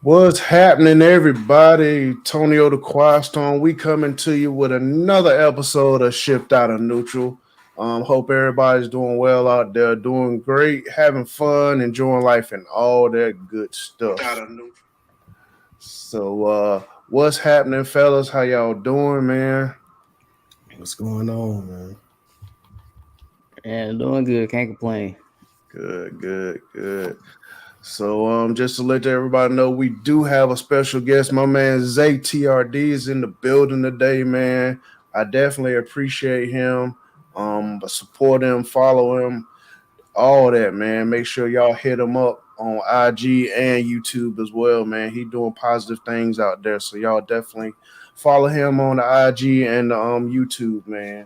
What's happening, everybody? Tonio the Quiet Storm. We coming to you with another episode of Shift Out of Neutral. Hope everybody's doing well out there, doing great, having fun, enjoying life, and all that good stuff. What's happening, fellas? How y'all doing, man? What's going on, man? Yeah, doing good. Can't complain. Good, good, good. Just to let everybody know, we do have a special guest. My man Zay TRD is in the building today, man. I definitely appreciate him. But support him, follow him, all that, man. Make sure y'all hit him up on IG and YouTube as well, man. He doing positive things out there, so y'all definitely follow him on the IG and the YouTube, man.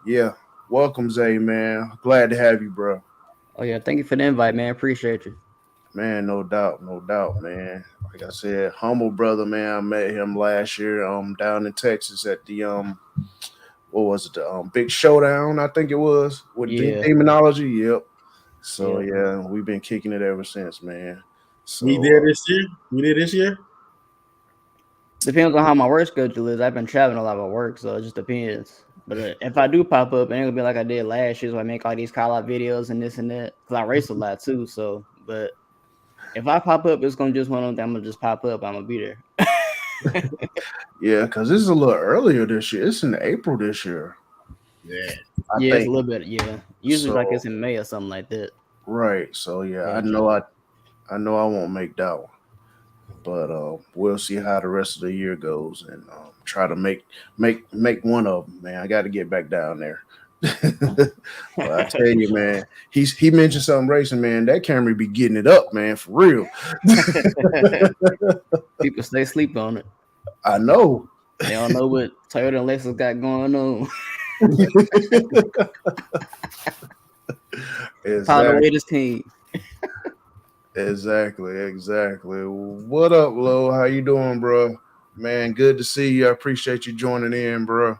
Yeah, welcome, Zay, man. Glad to have you, bro. Oh yeah, thank you for the invite, man. Appreciate you. Man, no doubt, man. Like I said, humble brother, man. I met him last year, down in Texas at the what was it, the big showdown, I think it was, with Yeah, demonology. Yep. So yeah. yeah, we've been kicking it ever since, man. We So there this year? We there this year? Depends on how my work schedule is. I've been traveling a lot of work, so it just depends. But if I do pop up, it ain't gonna be like I did last year. So I make all these call out videos and this and that. Cause I race a lot too. So, but if I pop up, it's gonna just one of them. I'm gonna just pop up. I'm gonna be there. yeah, because this is a little earlier this year. It's in April this year, Yeah. I Yeah, it's a think. little bit. Yeah, usually like So it's in May or something like that. right. So yeah, May or June. I know I won't make that one. But we'll see how the rest of the year goes, and try to make one of them. Man, I got to get back down there. But I tell you, man, he mentioned something racing, man. That Camry be getting it up, man, for real. People stay sleep on it. I know. They don't know what Toyota and Lexus got going on. Power the Exactly, latest team. exactly. What up, Lo? How you doing, bro? Man, good to see you. I appreciate you joining in, bro.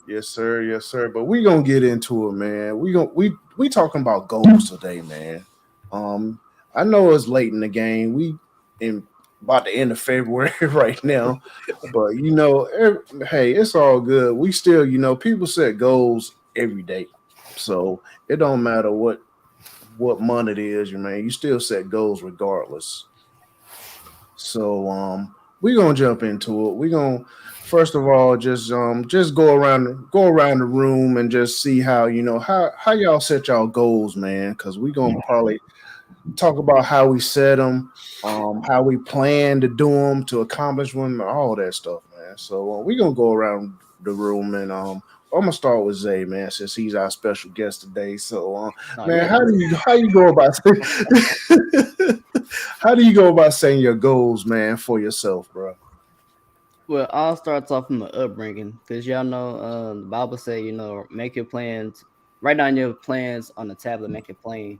Yes, sir. Yes, sir. But we gonna get into it, man. We talking about goals today, man. Um, I know it's late in the game. We in about the end of February right now, but hey, it's all good. We still, people set goals every day, so it don't matter what month it is, man. You still set goals regardless. We gonna jump into it. We gonna first of all just go around the room and just see how how y'all set y'all goals, man. Because we gonna probably talk about how we set them, how we plan to do them, to accomplish them, and all that stuff, man. So we gonna go around the room and I'm gonna start with Zay, man, since he's our special guest today. Oh Man, yeah. how you go about how do you go about setting your goals, man, for yourself, bro? Well, all starts off from the upbringing, because y'all know the Bible say, make your plans, write down your plans on the tablet, make it plain,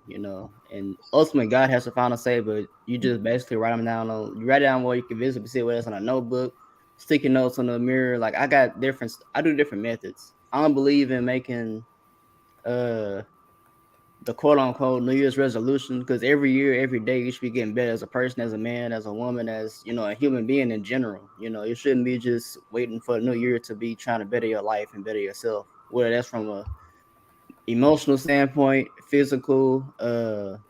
and ultimately God has the final say, but you just basically write them down you write down where you can visibly see whether it's on a notebook, sticky notes on the mirror. Like I do different methods. I don't believe in making uh the quote unquote New Year's resolution, because every year, every day, you should be getting better as a person, as a man, as a woman, as a human being in general. You shouldn't be just waiting for the new year to be trying to better your life and better yourself. Whether that's from a emotional standpoint, physical,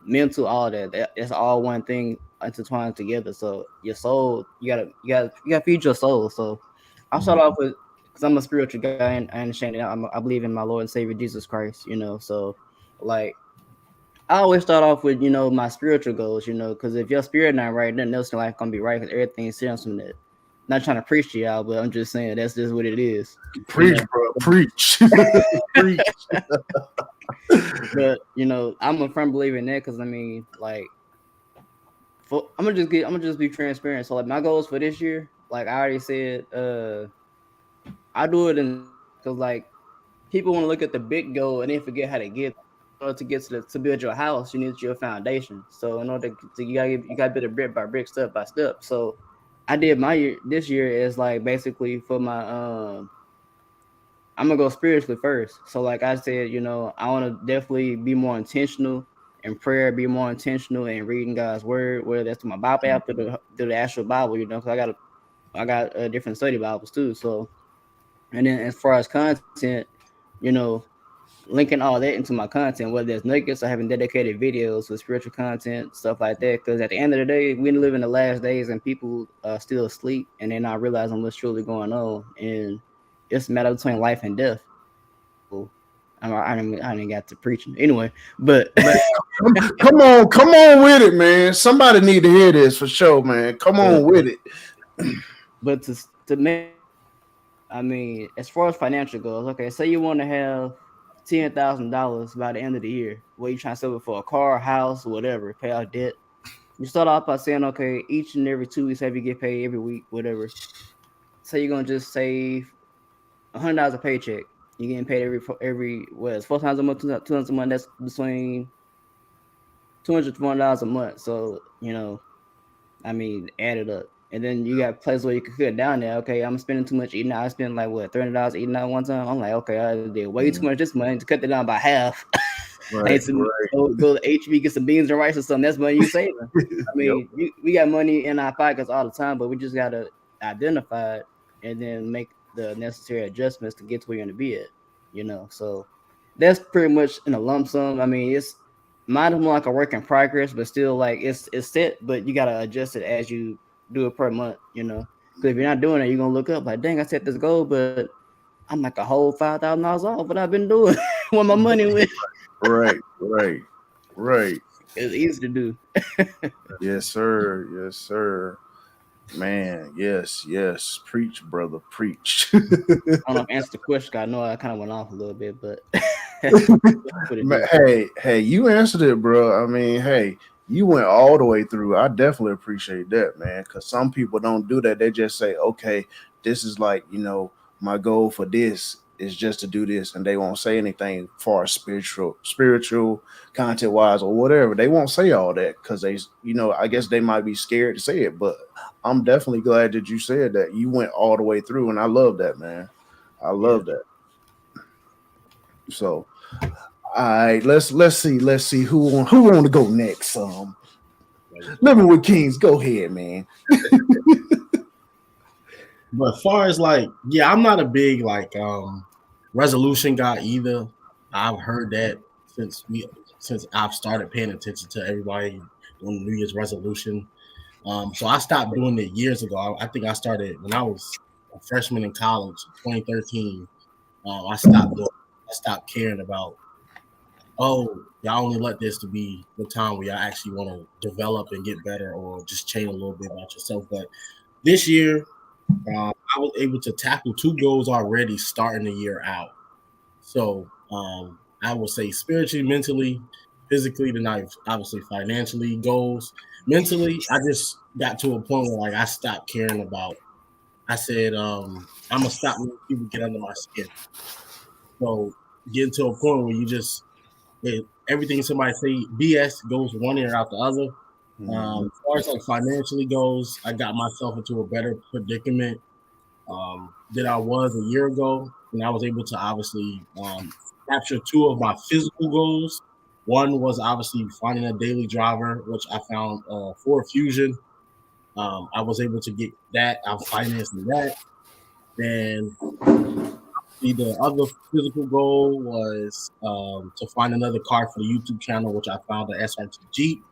mental, all that's all one thing intertwined together. So your soul, you gotta feed your soul. So I'll start off with, because I'm a spiritual guy and I understand that I believe in my Lord and Savior Jesus Christ. So like I always start off with, my spiritual goals, because if your spirit not right, then else in life gonna be right, because everything stems from that. Not trying to preach to y'all, but I'm just saying that's just what it is, you Preach, know. bro, preach, preach. But I'm a firm believer in that, because I mean, like, I'm gonna just be transparent. So like my goals for this year, like I already said, I do it in steps, because like people want to look at the big goal and then forget how to get. In order to get to build your house, you need your foundation. So in order to you gotta build it brick by brick, step by step. So I did my year this year is like basically for my I'm gonna go spiritually first. So like I said, I want to definitely be more intentional in prayer, be more intentional in reading God's word, whether that's through my Bible app through the actual Bible, you know, because I got different study Bibles too. So, and then as far as content, you know, linking all that into my content, whether it's nuggets or having dedicated videos with spiritual content, stuff like that. Because at the end of the day, we live in the last days and people are still asleep and they're not realizing what's truly going on. And it's a matter between life and death. I didn't got to preaching anyway, but come on with it, man. Somebody need to hear this for sure, man. Come on with it. But to make, I mean, as far as financial goals, okay, say you want to have $10,000 by the end of the year. What you trying to sell it for? A car, house, whatever, pay off debt. You start off by saying, okay, each and every 2 weeks, have you get paid every week, whatever. Say you're gonna just save $100 a paycheck. You're getting paid every it's 4 times a month, 2 times a month. That's between $200 to $400 a month. So, you know, I mean, add it up. And then you got places where you can cut down there. Okay, I'm spending too much eating out. I spend like what, $300 eating out one time. I'm like, okay, I did way too much this month to cut that down by half. Right. Go to HB, get some beans and rice or something. That's money you saving. I mean, we got money in our pockets all the time, but we just gotta identify it and then make the necessary adjustments to get to where you're gonna be at. You know, so that's pretty much in a lump sum. I mean, it's mine is more like a work in progress, but still like it's set, but you gotta adjust it as you do it per month, you know. Because if you're not doing it, you're gonna look up like, dang, I set this goal, but I'm like a whole $5,000 off what I've been doing with my money with. Right. It's easy to do. Yes, sir. Man, yes. Preach, brother, preach. I don't know if I answered the question. I know I kind of went off a little bit, but hey, you answered it, bro. I mean, hey, you went all the way through. I definitely appreciate that, man, because some people don't do that. They just say, okay, this is like, you know, my goal for this is just to do this, and they won't say anything far as spiritual content wise or whatever. They won't say all that because they, you know, I guess they might be scared to say it, but I'm definitely glad that you said that. You went all the way through, and I love that, man. I love that. So, all right, let's see who want to go next. Living with Kings, go ahead, man. But as far as like, yeah, I'm not a big like resolution guy either. I've heard that since I've started paying attention to everybody doing New Year's resolution. So I stopped doing it years ago. I think I started when I was a freshman in college, 2013. I stopped caring about, oh, y'all only let this to be the time where y'all actually want to develop and get better or just change a little bit about yourself. But this year, I was able to tackle 2 goals already starting the year out. So I would say spiritually, mentally, physically, then obviously financially goals. Mentally, I just got to a point where like I stopped caring about. I said, I'm gonna stop letting people get under my skin. So getting to a point where you just everything somebody say BS goes one ear out the other. As far as like financially goes, I got myself into a better predicament than I was a year ago, and I was able to obviously capture 2 of my physical goals. One was obviously finding a daily driver, which I found Ford Fusion. I was able to get that. I'm financing that. Then the other physical goal was to find another car for the YouTube channel, which I found the SRT Jeep.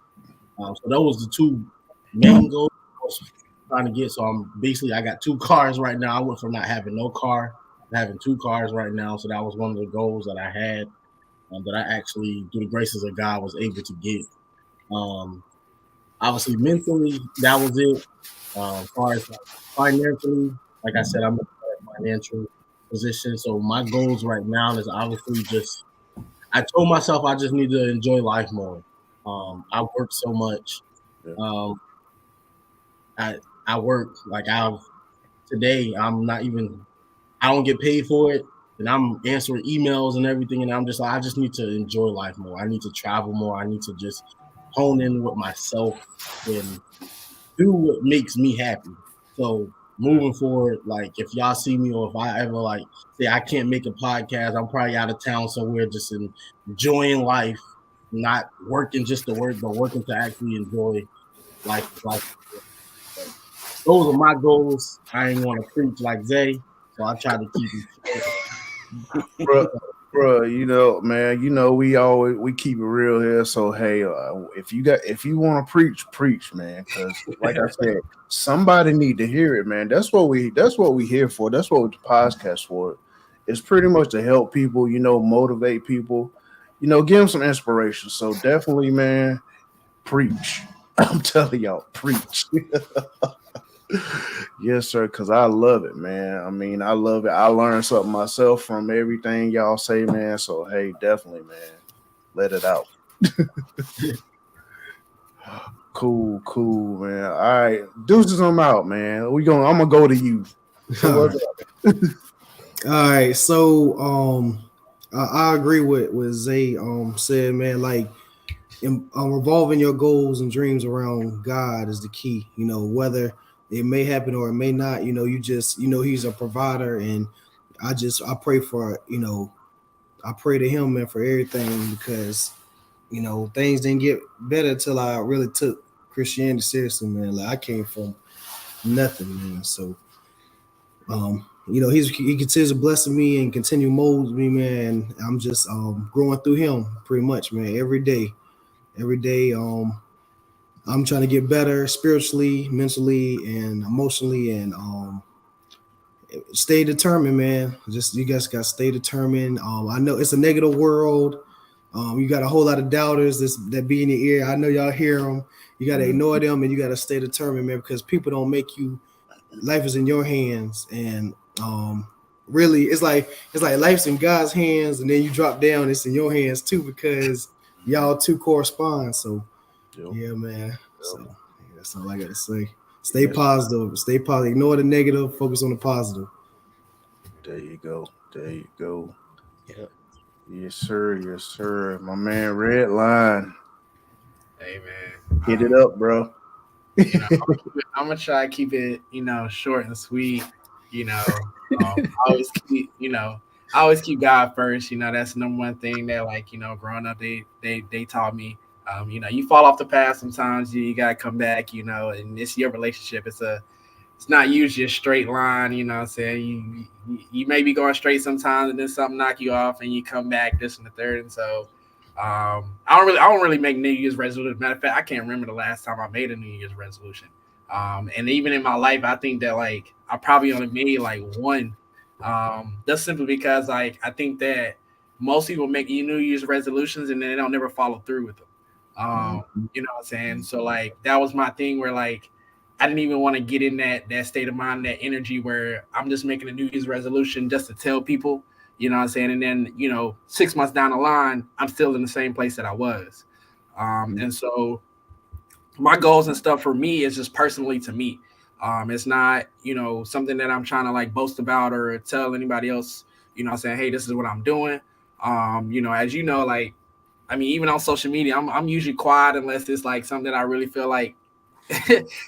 So those were the 2 main goals I was trying to get. So I got 2 cars right now. I went from not having no car to having 2 cars right now. So that was one of the goals that I had that I actually, through the graces of God, was able to get. Obviously, mentally, that was it. As far as financially, like I said, I'm in a financial position. So my goals right now is obviously just, I told myself I just need to enjoy life more. I work so much. I work like today. I don't get paid for it, and I'm answering emails and everything. And I'm just like, I just need to enjoy life more. I need to travel more. I need to just hone in with myself and do what makes me happy. So moving forward, like if y'all see me or if I ever like say I can't make a podcast, I'm probably out of town somewhere just enjoying life not working just to work, but working to actually enjoy life. Those are my goals. I ain't want to preach like Zay, so I try to keep it bro. Bro, man, we keep it real here. So hey, if you want to preach, man, because like I said, somebody need to hear it, man. That's what we here for. That's what the podcast for. It's pretty much to help people, motivate people, give them some inspiration. So definitely, man, preach. I'm telling y'all, preach. Yes, sir, because I love it, man. I mean, I love it. I learned something myself from everything y'all say, man. So, hey, definitely, man, let it out. Cool, man. All right, deuces, I'm out, man. I'm gonna go to you. All right, so I agree with what Zay said, man. Like, revolving your goals and dreams around God is the key. Whether it may happen or it may not. You just He's a provider, and I pray for I pray to Him, man, for everything, because things didn't get better until I really took Christianity seriously, man. Like, I came from nothing, man. So he continues to bless me and continue molds me, man. I'm just growing through Him pretty much, man. Every day, I'm trying to get better spiritually, mentally, and emotionally, and stay determined, man. Just, you guys got to stay determined. I know it's a negative world. You got a whole lot of doubters that be in your ear. I know y'all hear them. You got to ignore them, and you got to stay determined, man, because people don't make you. Life is in your hands, and really, it's like life's in God's hands, and then you drop down, it's in your hands too, because y'all two correspond. So, yeah, man. So that's all I got to say. Stay positive. Stay positive. Ignore the negative. Focus on the positive. There you go. Yep. Yes, sir. My man, Red Line. Hey, man. Hit it up, bro. I'm gonna try to keep it, short and sweet. I always keep God first. That's the number one thing that, like, growing up, they taught me. You fall off the path sometimes. You gotta come back. And it's your relationship. It's not usually a straight line. You know what I'm saying? You may be going straight sometimes, and then something knock you off, and you come back this and the third. And so, I don't really make New Year's resolutions. Matter of fact, I can't remember the last time I made a New Year's resolution. And even in my life, I think that, like, I probably only made like one. That's simply because, like, I think that most people make New Year's resolutions and then they don't never follow through with them. You know what I'm saying? So, like, that was my thing where, like, I didn't even want to get in that state of mind, that energy where I'm just making a New Year's resolution just to tell people, you know what I'm saying? And then, 6 months down the line, I'm still in the same place that I was. And so my goals and stuff for me is just personally to me. It's not, something that I'm trying to, like, boast about or tell anybody else, saying, hey, this is what I'm doing. As you know, like, I mean, even on social media, I'm usually quiet unless it's like something that I really feel like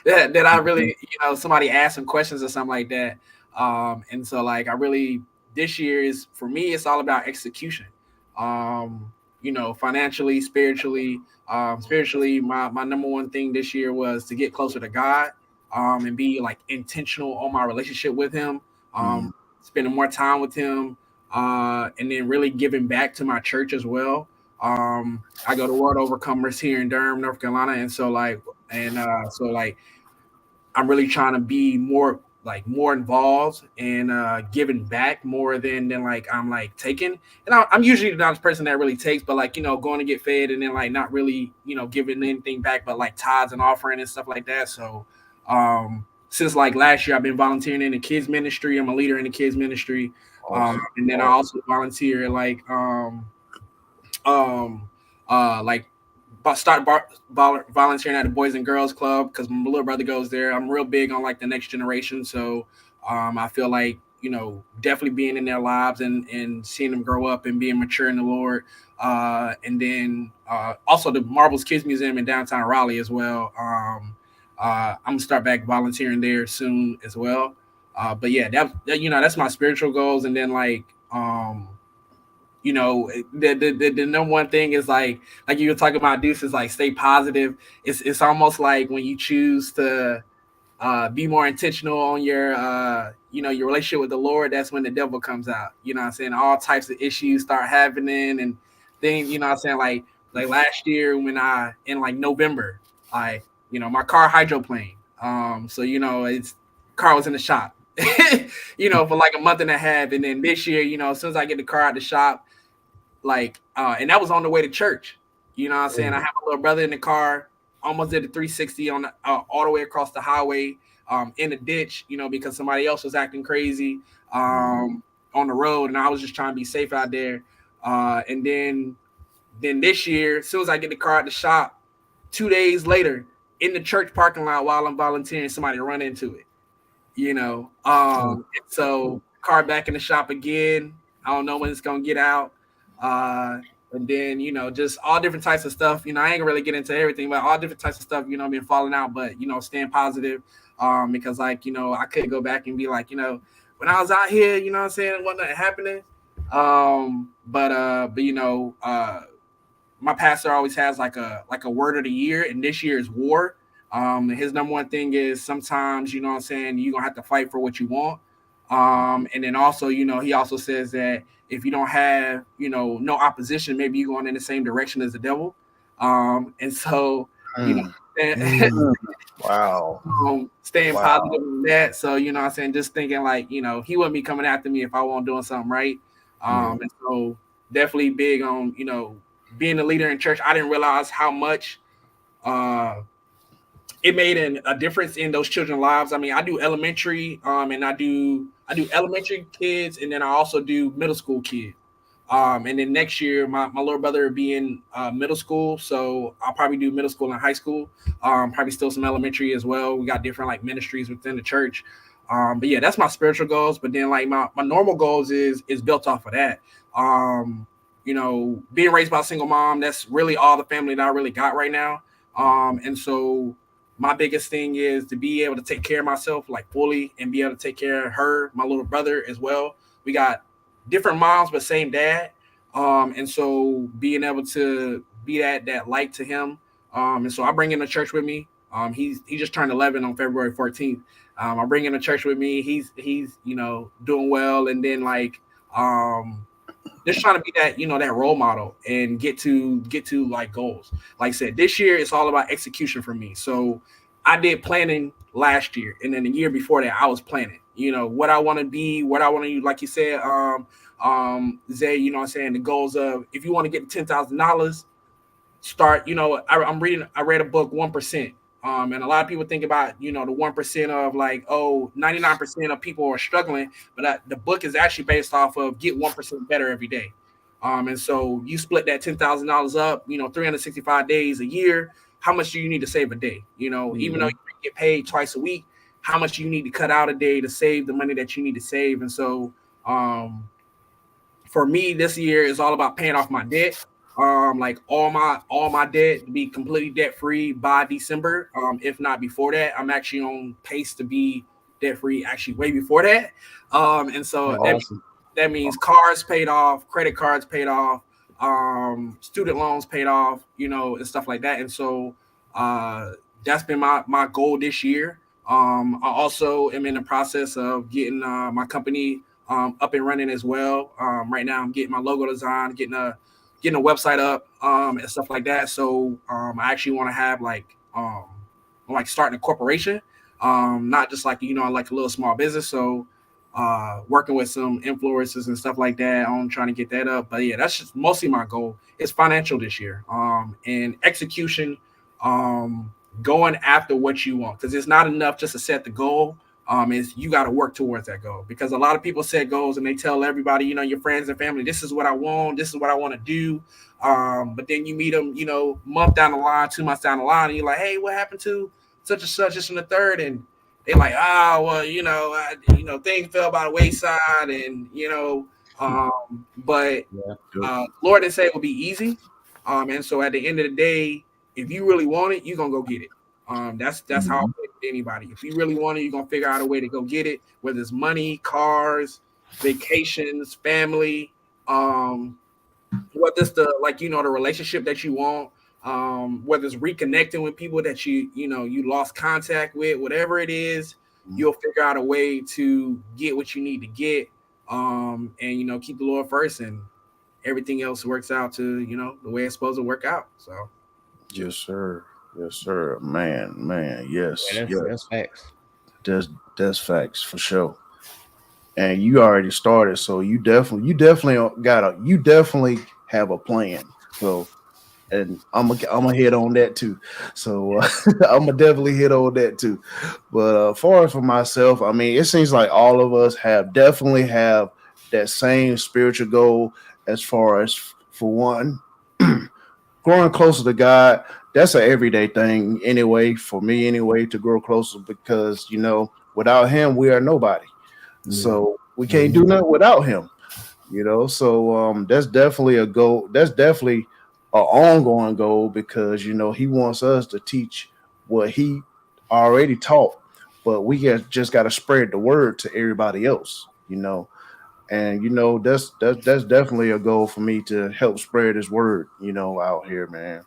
that I really, somebody asked some questions or something like that. And so, like, this year is, for me, it's all about execution. Financially, spiritually. Spiritually, my number one thing this year was to get closer to God, and be, like, intentional on my relationship with Him, spending more time with Him, and then really giving back to my church as well. I go to World Overcomers here in Durham, North Carolina, and so, like, I'm really trying to be more involved and giving back more than like I'm, like, taking. And I'm usually not the person that really takes, but, like, going to get fed and then, like, not really, giving anything back, but, like, tithes and offering and stuff like that. So since, like, last year, I've been volunteering in the kids ministry. I'm a leader in the kids ministry. And then I also volunteer, like, volunteering at the Boys and Girls Club because my little brother goes there. I'm real big on, like, the next generation. So I feel like, definitely being in their lives and seeing them grow up and being mature in the Lord. And then also the Marbles Kids Museum in downtown Raleigh as well. I'm going to start back volunteering there soon as well. But yeah, that's my spiritual goals. And then, like, you know, the number one thing is like you were talking about, Deuce, is like stay positive. It's almost like when you choose to be more intentional on your you know, your relationship with the Lord, that's when the devil comes out. You know what I'm saying? All types of issues start happening and things, you know what I'm saying? Like last year when in like November, you know, my car hydroplaned. So you know, car was in the shop, you know, for like a month and a half. And then this year, you know, as soon as I get the car out the shop, and that was on the way to church. You know what I'm saying? I have a little brother in the car, almost did a 360 on all the way across the highway, in the ditch, you know, because somebody else was acting crazy on the road, and I was just trying to be safe out there. And then this year, as soon as I get the car at the shop, 2 days later, in the church parking lot while I'm volunteering, somebody run into it. You know, so car back in the shop again. I don't know when it's gonna get out. And then, you know, just all different types of stuff. You know, I ain't gonna really get into everything, but all different types of stuff, you know, been falling out, but, you know, staying positive. Because, like, you know, I could go back and be like, you know, when I was out here, you know what I'm saying, wasn't happening. But you know, my pastor always has like a word of the year, and this year is war. His number one thing is sometimes, you know what I'm saying, you're gonna have to fight for what you want. And then also, you know, he also says that if you don't have, you know, no opposition, maybe you're going in the same direction as the devil. And so, you know, wow. Staying positive in that. So, you know what I'm saying, just thinking like, you know, he wouldn't be coming after me if I wasn't doing something right. And so definitely big on, you know, being a leader in church. I didn't realize how much it made a difference in those children's lives. I mean, I do elementary, and I do elementary kids, and then I also do middle school kids. And then next year, my little brother will be in middle school, so I'll probably do middle school and high school. Probably still some elementary as well. We got different like ministries within the church. But yeah, that's my spiritual goals. But then like my normal goals is built off of that. You know, being raised by a single mom, that's really all the family that I really got right now. And so my biggest thing is to be able to take care of myself like fully and be able to take care of her, my little brother as well. We got different moms, but same dad. And so being able to be that light to him. And so I bring him to church with me. He just turned 11 on February 14th. I bring him to church with me. He's, you know, doing well. And then like, just trying to be that, you know, that role model and get to like goals. Like I said, this year it's all about execution for me. So I did planning last year, and then the year before that I was planning, you know, what I want to be, what I want to, like you said, Zay, you know what I'm saying, the goals of, if you want to get to $10,000, start, you know, I read a book, 1%. And a lot of people think about, you know, the 1% of like, 99% of people are struggling, but the book is actually based off of get 1% better every day. And so you split that $10,000 up, you know, 365 days a year. How much do you need to save a day? You know, even though you get paid twice a week, how much do you need to cut out a day to save the money that you need to save? And so for me, this year is all about paying off my debt. Like all my debt to be completely debt free by December. If not before that, I'm actually on pace to be debt free actually way before that. And so that means cars paid off, credit cards paid off, student loans paid off, you know, and stuff like that. And so that's been my goal this year. I also am in the process of getting my company up and running as well. Right now I'm getting my logo design, getting a website up, and stuff like that. So I actually want to have like starting a corporation, not just like, you know, like a little small business. So working with some influencers and stuff like that. I'm trying to get that up. But yeah, that's just mostly my goal. It's financial this year, and execution, going after what you want, because it's not enough just to set the goal. Is you got to work towards that goal, because a lot of people set goals and they tell everybody, you know, your friends and family, this is what I want, this is what I want to do. But then you meet them, you know, month down the line, 2 months down the line, and you're like, hey, what happened to such and such, just in the third? And they're like, well, you know, things fell by the wayside, and you know, but Lord didn't say it would be easy. And so at the end of the day, if you really want it, you're gonna go get it. That's how I put it with anybody. If you really want it, you're gonna figure out a way to go get it, whether it's money, cars, vacations, family, whether it's the the relationship that you want, whether it's reconnecting with people that you lost contact with, whatever it is, you'll figure out a way to get what you need to get, and keep the Lord first, and everything else works out to the way it's supposed to work out. So Yes, sir. Yes, sir. Man. Yes, Yeah, yes. that's facts. That's facts for sure. And you already started, so you definitely have a plan. So, and I'm gonna hit on that too. So I'm gonna definitely hit on that too. But far as for myself, I mean, it seems like all of us definitely have that same spiritual goal. As far as for one, growing closer to God, that's an everyday thing anyway. For me, anyway, to grow closer because without Him, we are nobody. So we can't do nothing without Him. So that's definitely a goal. That's definitely an ongoing goal because He wants us to teach what He already taught, but we just got to spread the word to everybody else. And that's definitely a goal for me to help spread His word. Out here, man,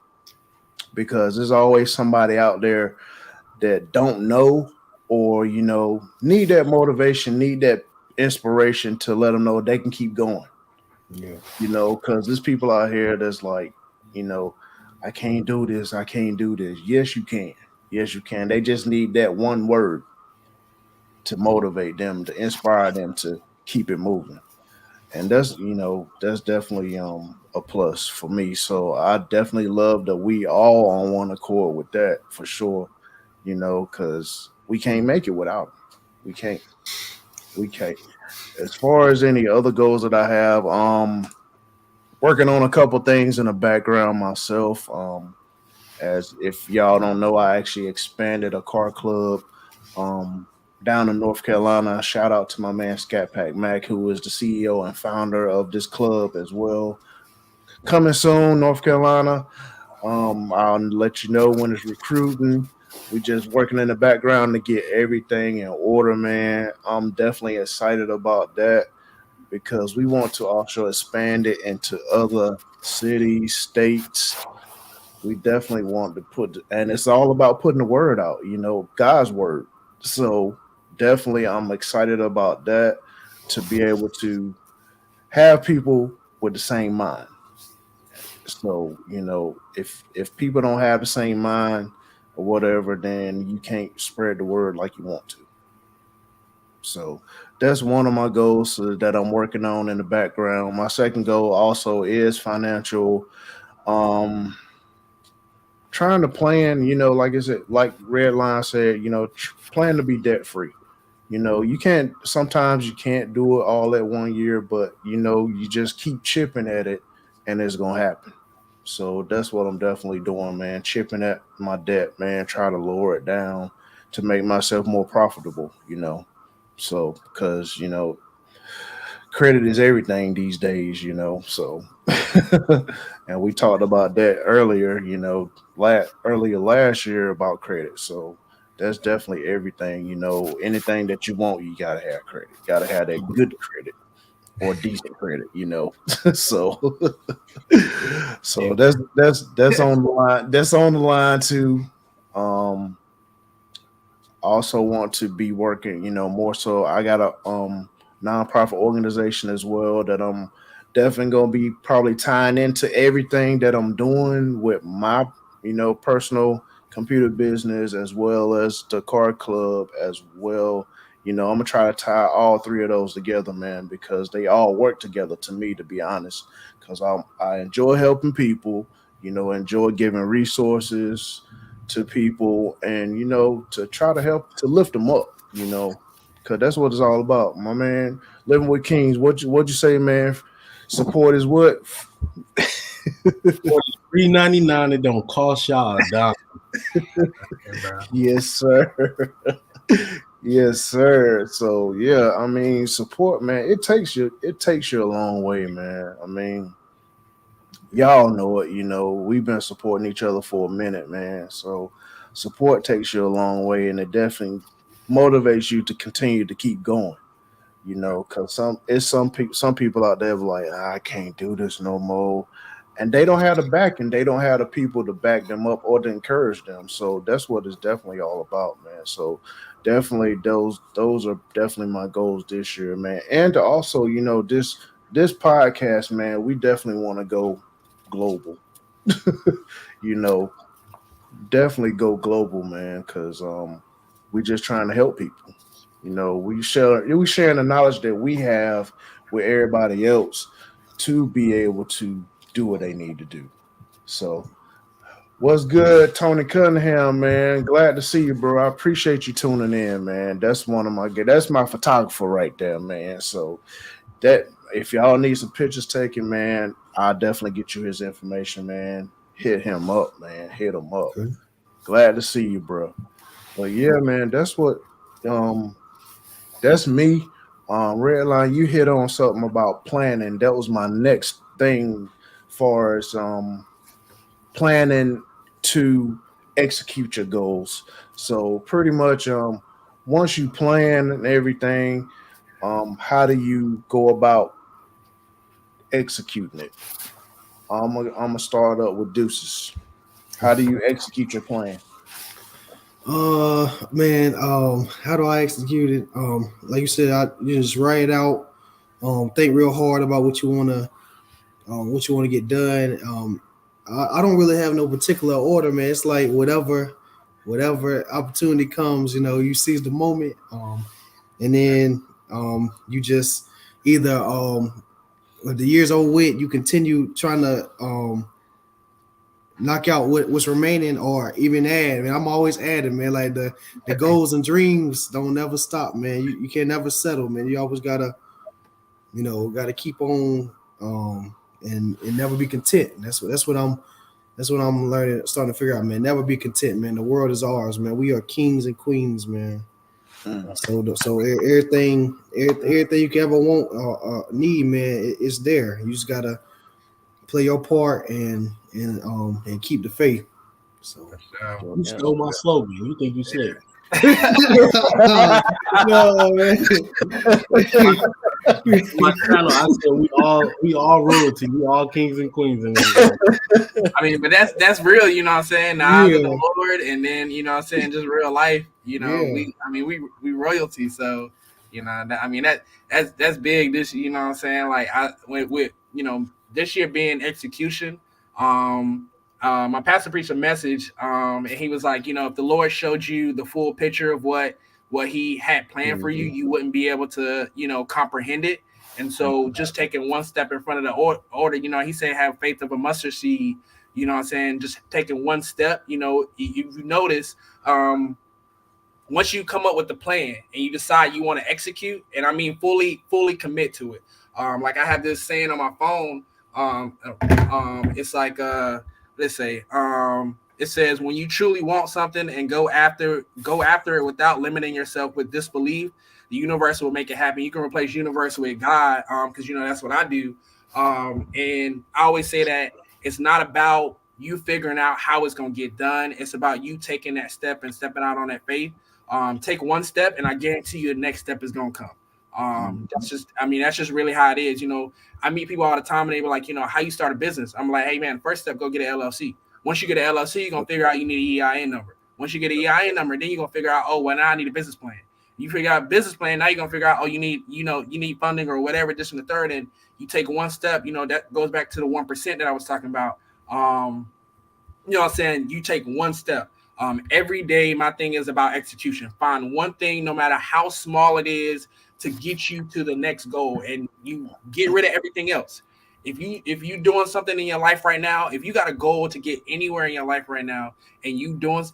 because there's always somebody out there that don't know or need that motivation, need that inspiration to let them know they can keep going. Yeah. Because there's people out here that's like, I can't do this, I can't do this. Yes, you can. Yes, you can. They just need that one word to motivate them, to inspire them to keep it moving. And that's definitely a plus for me. So I definitely love that we all on one accord with that for sure. Because we can't make it without them. We can't. We can't. As far as any other goals that I have, working on a couple things in the background myself. As if y'all don't know, I actually expanded a car club um, down in North Carolina. Shout out to my man Scat Pack Mac, who is the CEO and founder of this club as well. Coming soon, North Carolina. I'll let you know when it's recruiting. We just working in the background to get everything in order, man. I'm definitely excited about that because we want to also expand it into other cities, states. We definitely want to and it's all about putting the word out, God's word. So definitely, I'm excited about that to be able to have people with the same mind. So if people don't have the same mind or whatever, then you can't spread the word like you want to. So that's one of my goals that I'm working on in the background. My second goal also is financial. Um, Trying to plan, like I said, like Redline said, plan to be debt free. You can't. Sometimes you can't do it all at one year, but you just keep chipping at it, and it's gonna happen. So that's what I'm definitely doing, man. Chipping at my debt, man. Try to lower it down to make myself more profitable. So because credit is everything these days. So and we talked about that earlier. Earlier last year about credit. So that's definitely everything. Anything that you want, you gotta have credit. Gotta have that good credit or decent credit. So so that's on the line. That's on the line too. Um, also want to be working, more so. I got a nonprofit organization as well that I'm definitely gonna be probably tying into everything that I'm doing with my, personal computer business as well as the car club as well. I'm gonna try to tie all three of those together, man, because they all work together to me, to be honest. Because I enjoy helping people, enjoy giving resources to people, and to try to help to lift them up, because that's what it's all about, my man. Living with kings. What you say, man? Support is what? $3.99. It don't cost y'all a dollar. okay, bro. Yes, sir. Yes, sir. So yeah, I mean, support, man. It takes you a long way, man. I mean, y'all know it. We've been supporting each other for a minute, man. So support takes you a long way, and it definitely motivates you to continue to keep going. You know, because some people out there like, I can't do this no more, and they don't have the backing, they don't have the people to back them up or to encourage them. So that's what it's definitely all about, man. So definitely those are definitely my goals this year, man. And to also, you know, this podcast, man, we definitely want to go global. You know, definitely go global, man, because we just trying to help people. You know, we sharing the knowledge that we have with everybody else to be able to do what they need to do. So, what's good, Tony Cunningham, man? Glad to see you, bro. I appreciate you tuning in, man. That's my photographer right there, man. So that if y'all need some pictures taken, man, I'll definitely get you his information, man. Hit him up, man. Hit him up. Okay. Glad to see you, bro. But yeah, man, that's me. Redline, you hit on something about planning. That was my next thing, far as planning to execute your goals. So pretty much, once you plan and everything, how do you go about executing it? I'm gonna start up with Deuces. How do you execute your plan? Man, how do I execute it? Like you said, you just write it out. Think real hard about what you wanna get done. I don't really have no particular order, man. It's like whatever opportunity comes, you know, you seize the moment, and then you just either with the years over with, you continue trying to knock out what's remaining or even add. Man, I'm always adding, man. Like the goals and dreams don't never stop, man. You can never settle, man. You always gotta, gotta keep on and never be content. That's what I'm learning, starting to figure out, man. Never be content, man. The world is ours, man. We are kings and queens, man. So everything you can ever want or need, man, it's there. You just gotta play your part and keep the faith. So You stole my slogan. You think you slick? no, man. My channel, I said we all royalty. We all kings and queens in this. I mean, but that's real, you know what I'm saying? The eyes of the Lord, and then you know what I'm saying, just real life, you know. We royalty, so you know that's big. This, you know what I'm saying? Like I went with, you know, this year being execution. My pastor preached a message, and he was like, you know, if the Lord showed you the full picture of what he had planned for you, you wouldn't be able to, you know, comprehend it. And so just taking one step in front of the order, you know, he said, have faith of a mustard seed, you know what I'm saying? Just taking one step, you know, you notice, once you come up with the plan and you decide you want to execute, and I mean, fully commit to it. Like I have this saying on my phone, it's like, let's say, it says, when you truly want something and go after it without limiting yourself with disbelief, the universe will make it happen. You can replace universe with God, because you know that's what I do. And I always say that it's not about you figuring out how it's gonna get done. It's about you taking that step and stepping out on that faith. Take one step, and I guarantee you the next step is gonna come. That's just really how it is. You know, I meet people all the time and they be like, you know, how you start a business? I'm like, hey man, first step, go get an LLC. Once you get an LLC, you're gonna figure out you need an EIN number. Once you get an EIN number, then you're gonna figure out, oh, well, now I need a business plan. You figure out a business plan, now you're gonna figure out, oh, you need funding or whatever, this and the third, and you take one step. You know, that goes back to the 1% that I was talking about. You know what I'm saying? You take one step. Every day, my thing is about execution. Find one thing, no matter how small it is, to get you to the next goal, and you get rid of everything else. If you doing something in your life right now, if you got a goal to get anywhere in your life right now, and you doing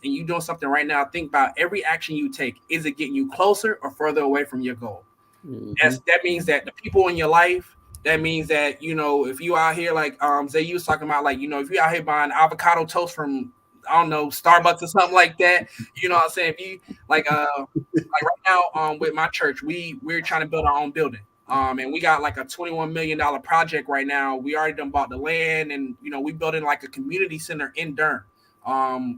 something right now, think about every action you take. Is it getting you closer or further away from your goal? Mm-hmm. That means that the people in your life. That means that, you know, if you out here like Zay, you was talking about, like, you know, if you out here buying avocado toast from, I don't know, Starbucks or something like that, you know what I'm saying? If you like right now, with my church, we're trying to build our own building. And we got like a $21 million project right now. We already done bought the land, and you know, we building like a community center in Durham.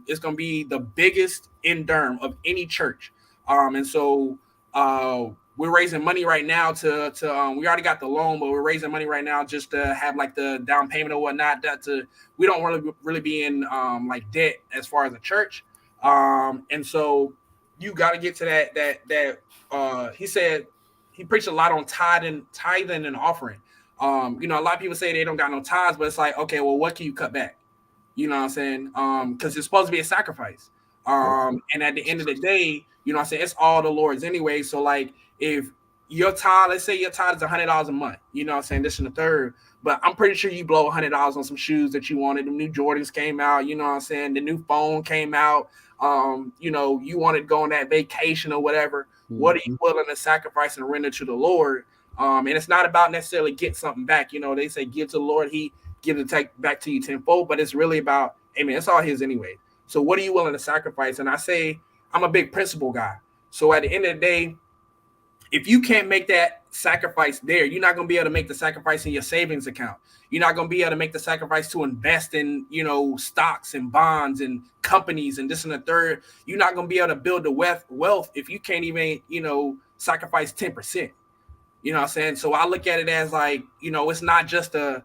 It's gonna be the biggest in Durham of any church. And so we're raising money right now to we already got the loan, but we're raising money right now just to have like the down payment or whatnot. We don't really be in like debt as far as a church. And so you got to get to that. He said he preached a lot on tithing and offering. A lot of people say they don't got no tithes, but it's like, okay, well, what can you cut back? You know what I'm saying? Because it's supposed to be a sacrifice. And at the end of the day, you know what I'm saying, it's all the Lord's anyway. So like if your tithe, let's say your tithe is $100 a month, you know what I'm saying, this and the third, but I'm pretty sure you blow $100 on some shoes that you wanted. The new Jordans came out, you know what I'm saying, the new phone came out, you wanted to go on that vacation or whatever. What are you willing to sacrifice and render to the Lord? And it's not about necessarily get something back. You know, they say give to the Lord, he gives it take back to you tenfold, but it's really about, hey man, it's all his anyway. So what are you willing to sacrifice? And I say I'm a big principle guy. So at the end of the day, if you can't make that sacrifice there, you're not going to be able to make the sacrifice in your savings account. You're not going to be able to make the sacrifice to invest in, stocks and bonds and companies and this and the third. You're not going to be able to build the wealth if you can't even, sacrifice 10%. You know what I'm saying? So I look at it as like, it's not just the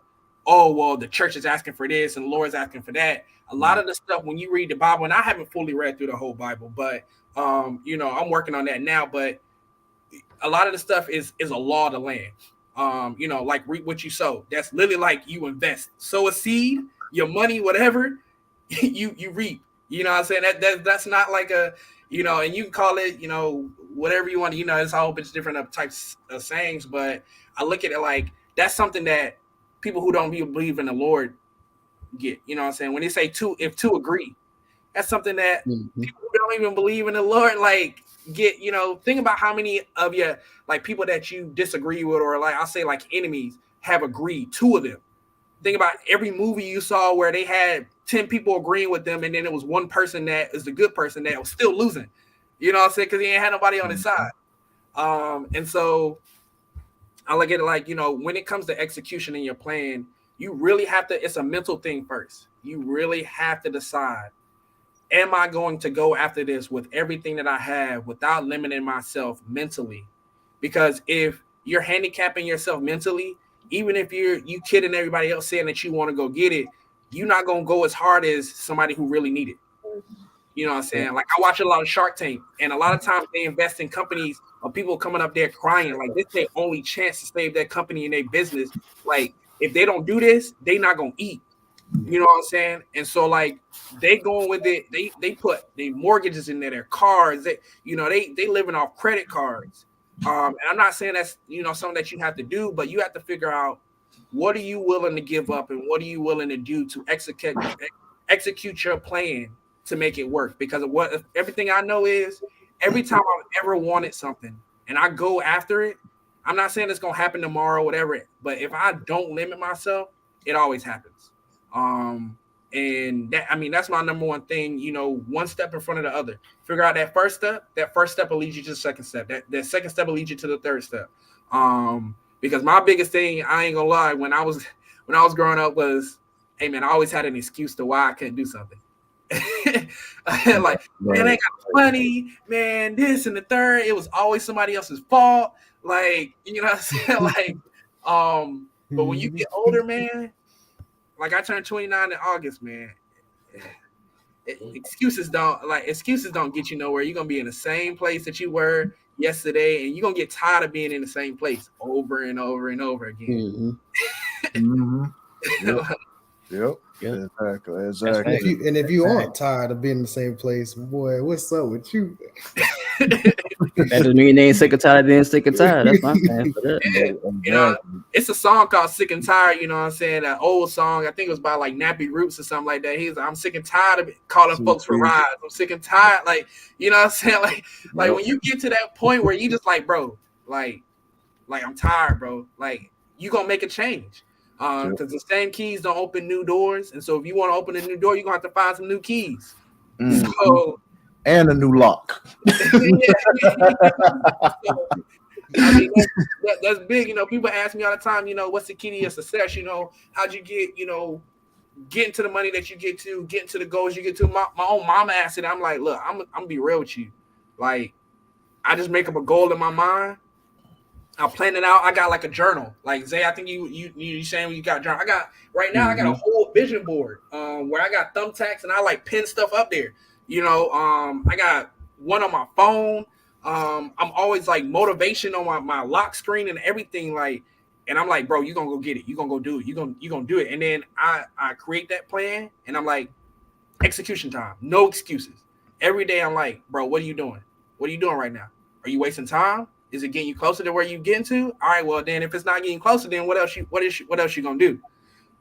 church is asking for this and the Lord's asking for that. A lot of the stuff when you read the Bible, and I haven't fully read through the whole Bible, but I'm working on that now. But a lot of the stuff is a law of the land. Like reap what you sow. That's literally like you invest, sow a seed, your money, whatever you reap. You know what I'm saying? That's not like a, and you can call it, whatever you want. It's a whole bunch of different types of sayings, but I look at it like that's something that people who don't believe in the Lord get. You know what I'm saying? When they say if two agree, that's something that people who don't even believe in the Lord like get. Think about how many of your like people that you disagree with, or like I'll say like enemies, have agreed. 2 of them. Think about every movie you saw where they had 10 people agreeing with them, and then it was one person that is the good person that was still losing. You know what I'm saying? Because he ain't had nobody on his side. And so I look at it like, when it comes to execution in your plan, you really have to, it's a mental thing first. You really have to decide, am I going to go after this with everything that I have without limiting myself mentally? Because if you're handicapping yourself mentally, even if you kidding everybody else saying that you want to go get it, you're not going to go as hard as somebody who really need it. You know what I'm saying? Like I watch a lot of Shark Tank, and a lot of times they invest in companies of people coming up there crying like this is their only chance to save their company and their business. Like if they don't do this, they not gonna eat. You know what I'm saying? And so like they going with it. They put their mortgages in their cars. They living off credit cards. And I'm not saying that's something that you have to do, but you have to figure out what are you willing to give up and what are you willing to do to execute your plan to make it work. Because of everything I know is every time I've ever wanted something and I go after it, I'm not saying it's gonna happen tomorrow, whatever, but if I don't limit myself, it always happens. And that's my number one thing, one step in front of the other. Figure out that first step will lead you to the second step. That second step will lead you to the third step. Because my biggest thing, I ain't gonna lie, when I was growing up was, hey man, I always had an excuse to why I couldn't do something. Like, man, I ain't got money, man, this and the third. It was always somebody else's fault. Like, you know what I'm saying? Like, but when you get older, man, like I turned 29 in August, man. Excuses don't get you nowhere. You're gonna be in the same place that you were yesterday, and you're gonna get tired of being in the same place over and over and over again. Yep. Exactly. If you aren't tired of being in the same place, boy, what's up with you? That doesn't mean they ain't sick and tired of being sick and tired. That's my plan for that. It's a song called "Sick and Tired." You know what I'm saying? That old song. I think it was by like Nappy Roots or something like that. He's like, I'm sick and tired of calling folks for rides. I'm sick and tired. Like, you know what I'm saying? Like when you get to that point where you just like, bro, like I'm tired, bro. Like you gonna make a change. Because the same keys don't open new doors, and so if you want to open a new door, you're gonna have to find some new keys. So, and a new lock. That's big. People ask me all the time. What's the key to your success? How'd you get? Getting to the money that you get to, getting to the goals you get to. My own mama asked it. I'm like, look, I'm gonna be real with you. Like, I just make up a goal in my mind, I plan it out. I got like a journal. Like Zay, I think you saying you got a journal. I got right now. I got a whole vision board where I got thumbtacks and I like pin stuff up there. I got one on my phone. I'm always like motivation on my lock screen and everything. Like, and I'm like, bro, you gonna go get it. You gonna go do it. You gonna do it. And then I create that plan and I'm like, execution time. No excuses. Every day I'm like, bro, what are you doing? What are you doing right now? Are you wasting time? Is it getting you closer to where you getting to? All right, well then if it's not getting closer, then what else you gonna do?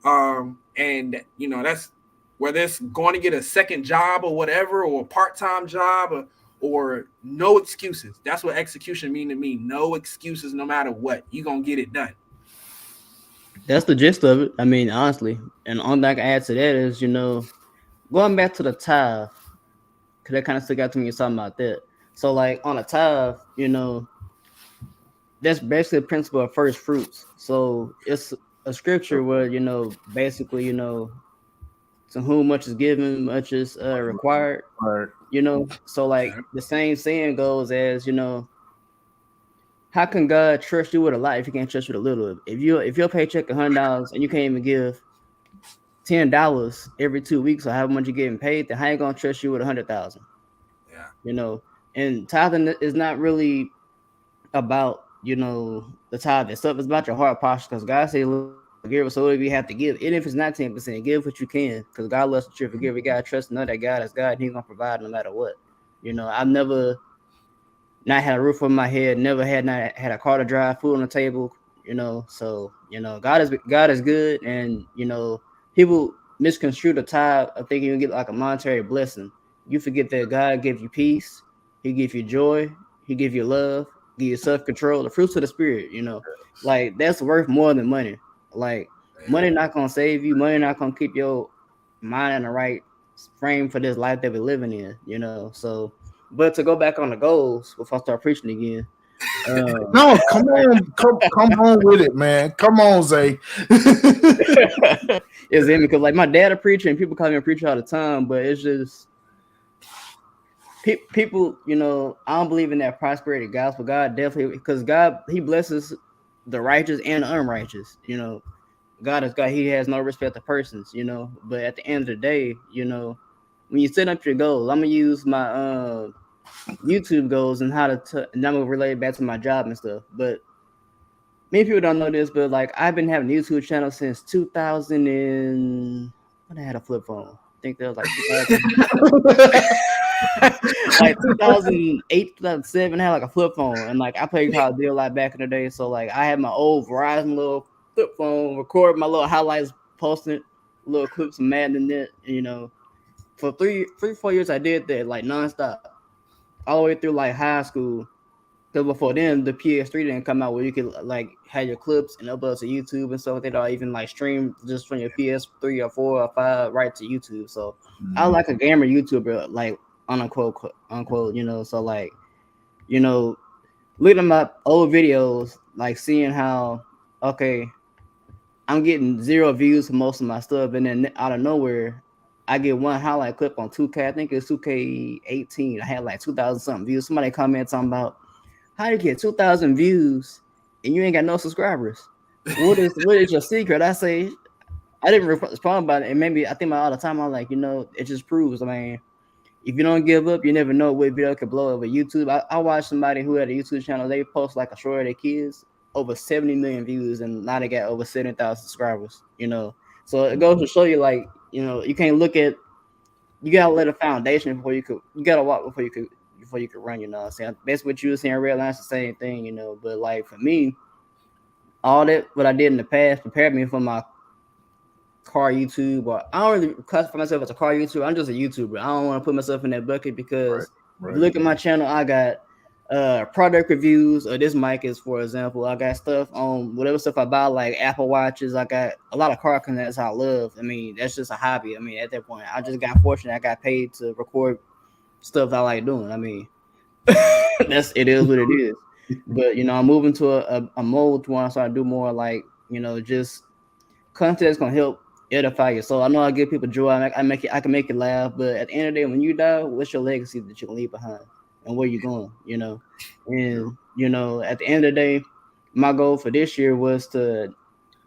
And that's whether it's going to get a second job or whatever, or a part-time job or no excuses. That's what execution mean to me. No excuses, no matter what. You gonna get it done. That's the gist of it. I mean, honestly, and the only thing I can add to that is, going back to the tithe, because that kind of stuck out to me talking about that. So, like on a tithe, that's basically the principle of first fruits. So it's a scripture where basically to whom much is given, much is required. Right. So like the same saying goes as how can God trust you with a lot if He can't trust you with a little? If your paycheck $100 and you can't even give $10 every 2 weeks or however much you're getting paid, then how you gonna trust you with 100,000? Yeah. And tithing is not really about the tithe itself. It's about your heart posture, because God said, "Look, give us so if you have to give, even if it's not 10%, give what you can, because God loves the cheerful giver. You gotta trust and know that God is God and He's gonna provide no matter what." I've never not had a roof over my head, never had a car to drive, food on the table, So God is good, and people misconstrue the tithe of thinking you get like a monetary blessing. You forget that God gives you peace, He gives you joy, He gives you love, give you self-control, the fruits of the spirit. Like that's worth more than money. Like money not gonna save you. Money not gonna keep your mind in the right frame for this life that we're living in. So, but to go back on the goals before I start preaching again. No, come on with it, man. Come on, Zay. It's in because like my dad a preacher and people call me a preacher all the time, but it's just people. I don't believe in that prosperity gospel. God definitely, because God He blesses the righteous and the unrighteous. God is God. He has no respect to persons. But at the end of the day, when you set up your goals, I'm gonna use my YouTube goals and and I'm gonna relate it back to my job and stuff. But many people don't know this, but like I've been having a YouTube channel since 2000 and when I had a flip phone. I think that was like 2008, 2007. I had like a flip phone, and like I played Call of Duty a lot back in the day. So like I had my old Verizon little flip phone, record my little highlights, posting little clips of Madden in it. For 4 years I did that like nonstop, all the way through like high school. Because before then the PS3 didn't come out where you could like have your clips and upload to YouTube and stuff. They don't even like stream just from your PS3 or 4 or 5 right to YouTube. So I was like a gamer YouTuber, like unquote. So like looking at my old videos, like seeing how I'm getting 0 views for most of my stuff, and then out of nowhere I get one highlight clip on 2K. I think it's 2K18. I had like 2,000 something views. Somebody comment talking about how you get 2,000 views and you ain't got no subscribers. What is your secret? I say I didn't respond about it, and maybe I think about all the time. I'm like, it just proves. I mean, if you don't give up, you never know what video could blow over YouTube. I watched somebody who had a YouTube channel. They post like a short of their kids, over 70 million views, and now they got over 70,000 subscribers. So it goes to show you, like, you can't look at. You gotta let a foundation before you could. You gotta walk before you could run. What I'm saying? That's what you were saying. Red Line's the same thing. But like for me, all that what I did in the past prepared me for my car YouTube. Or I don't really classify myself as a car YouTuber. I'm just a YouTuber. I don't want to put myself in that bucket because if you look at my channel, I got product reviews. This mic is, for example, I got stuff on whatever stuff I buy, like Apple Watches. I got a lot of car connects I love. I mean, that's just a hobby. I mean, at that point, I just got fortunate. I got paid to record stuff I like doing. I mean, it is what it is. But I'm moving to a mode where I start to do more like just content that's gonna help edify you. So I know I give people joy. I can make you laugh. But at the end of the day, when you die, what's your legacy that you can leave behind, and where you going? And at the end of the day, my goal for this year was to.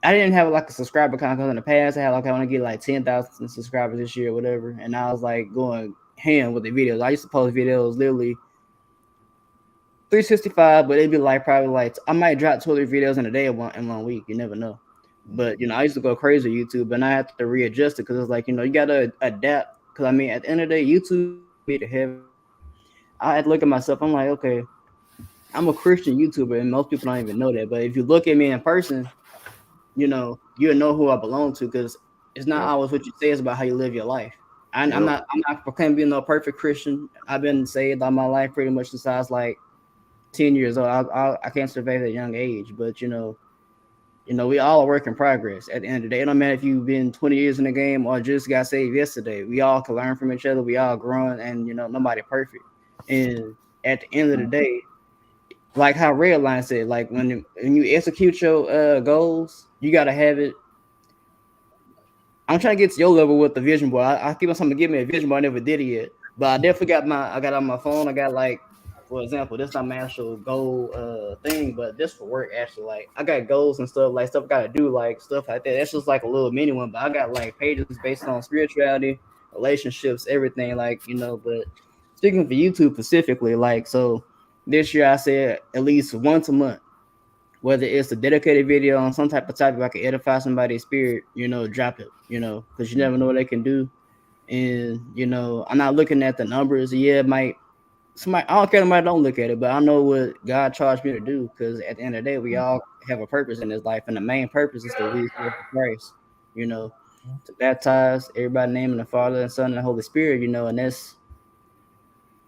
I didn't have like a subscriber count because in the past I had like I want to get like 10,000 subscribers this year or whatever, and I was like going ham with the videos. I used to post videos literally 365, but it'd be like probably like I might drop 2 or 3 videos in a day in 1 week. You never know. But I used to go crazy with YouTube, and I had to readjust it because it's like you gotta adapt. Because I mean, at the end of the day, YouTube be the heaven. I had to look at myself. I'm like, okay, I'm a Christian YouTuber, and most people don't even know that. But if you look at me in person, you'll know who I belong to because it's not always what you say; it's about how you live your life. I'm not proclaiming being no perfect Christian. I've been saved all my life pretty much since I was like 10 years old. I can't survive at a young age, but we all are work in progress. At the end of the day, it don't matter if you've been 20 years in the game or just got saved yesterday. We all can learn from each other. We all growing, and nobody perfect. And at the end of the day, like how Redline said, like when you execute your goals, you gotta have it. I'm trying to get to your level with the vision board. I keep on something to give me a vision board. I never did it yet, but I definitely I got on my phone. I got like. For example, this not my actual goal thing, but this for work actually. Like I got goals and stuff I gotta do, like stuff like that. That's just like a little mini one, but I got like pages based on spirituality, relationships, everything. But speaking for YouTube specifically, like so this year I said at least once a month, whether it's a dedicated video on some type of topic I can edify somebody's spirit, drop it, because you never know what they can do. And I'm not looking at the numbers. Yeah, it might. I don't care if I don't look at it, but I know what God charged me to do because at the end of the day, we all have a purpose in this life, and the main purpose is to lead people to Christ, to baptize everybody naming the Father and Son and the Holy Spirit, and that's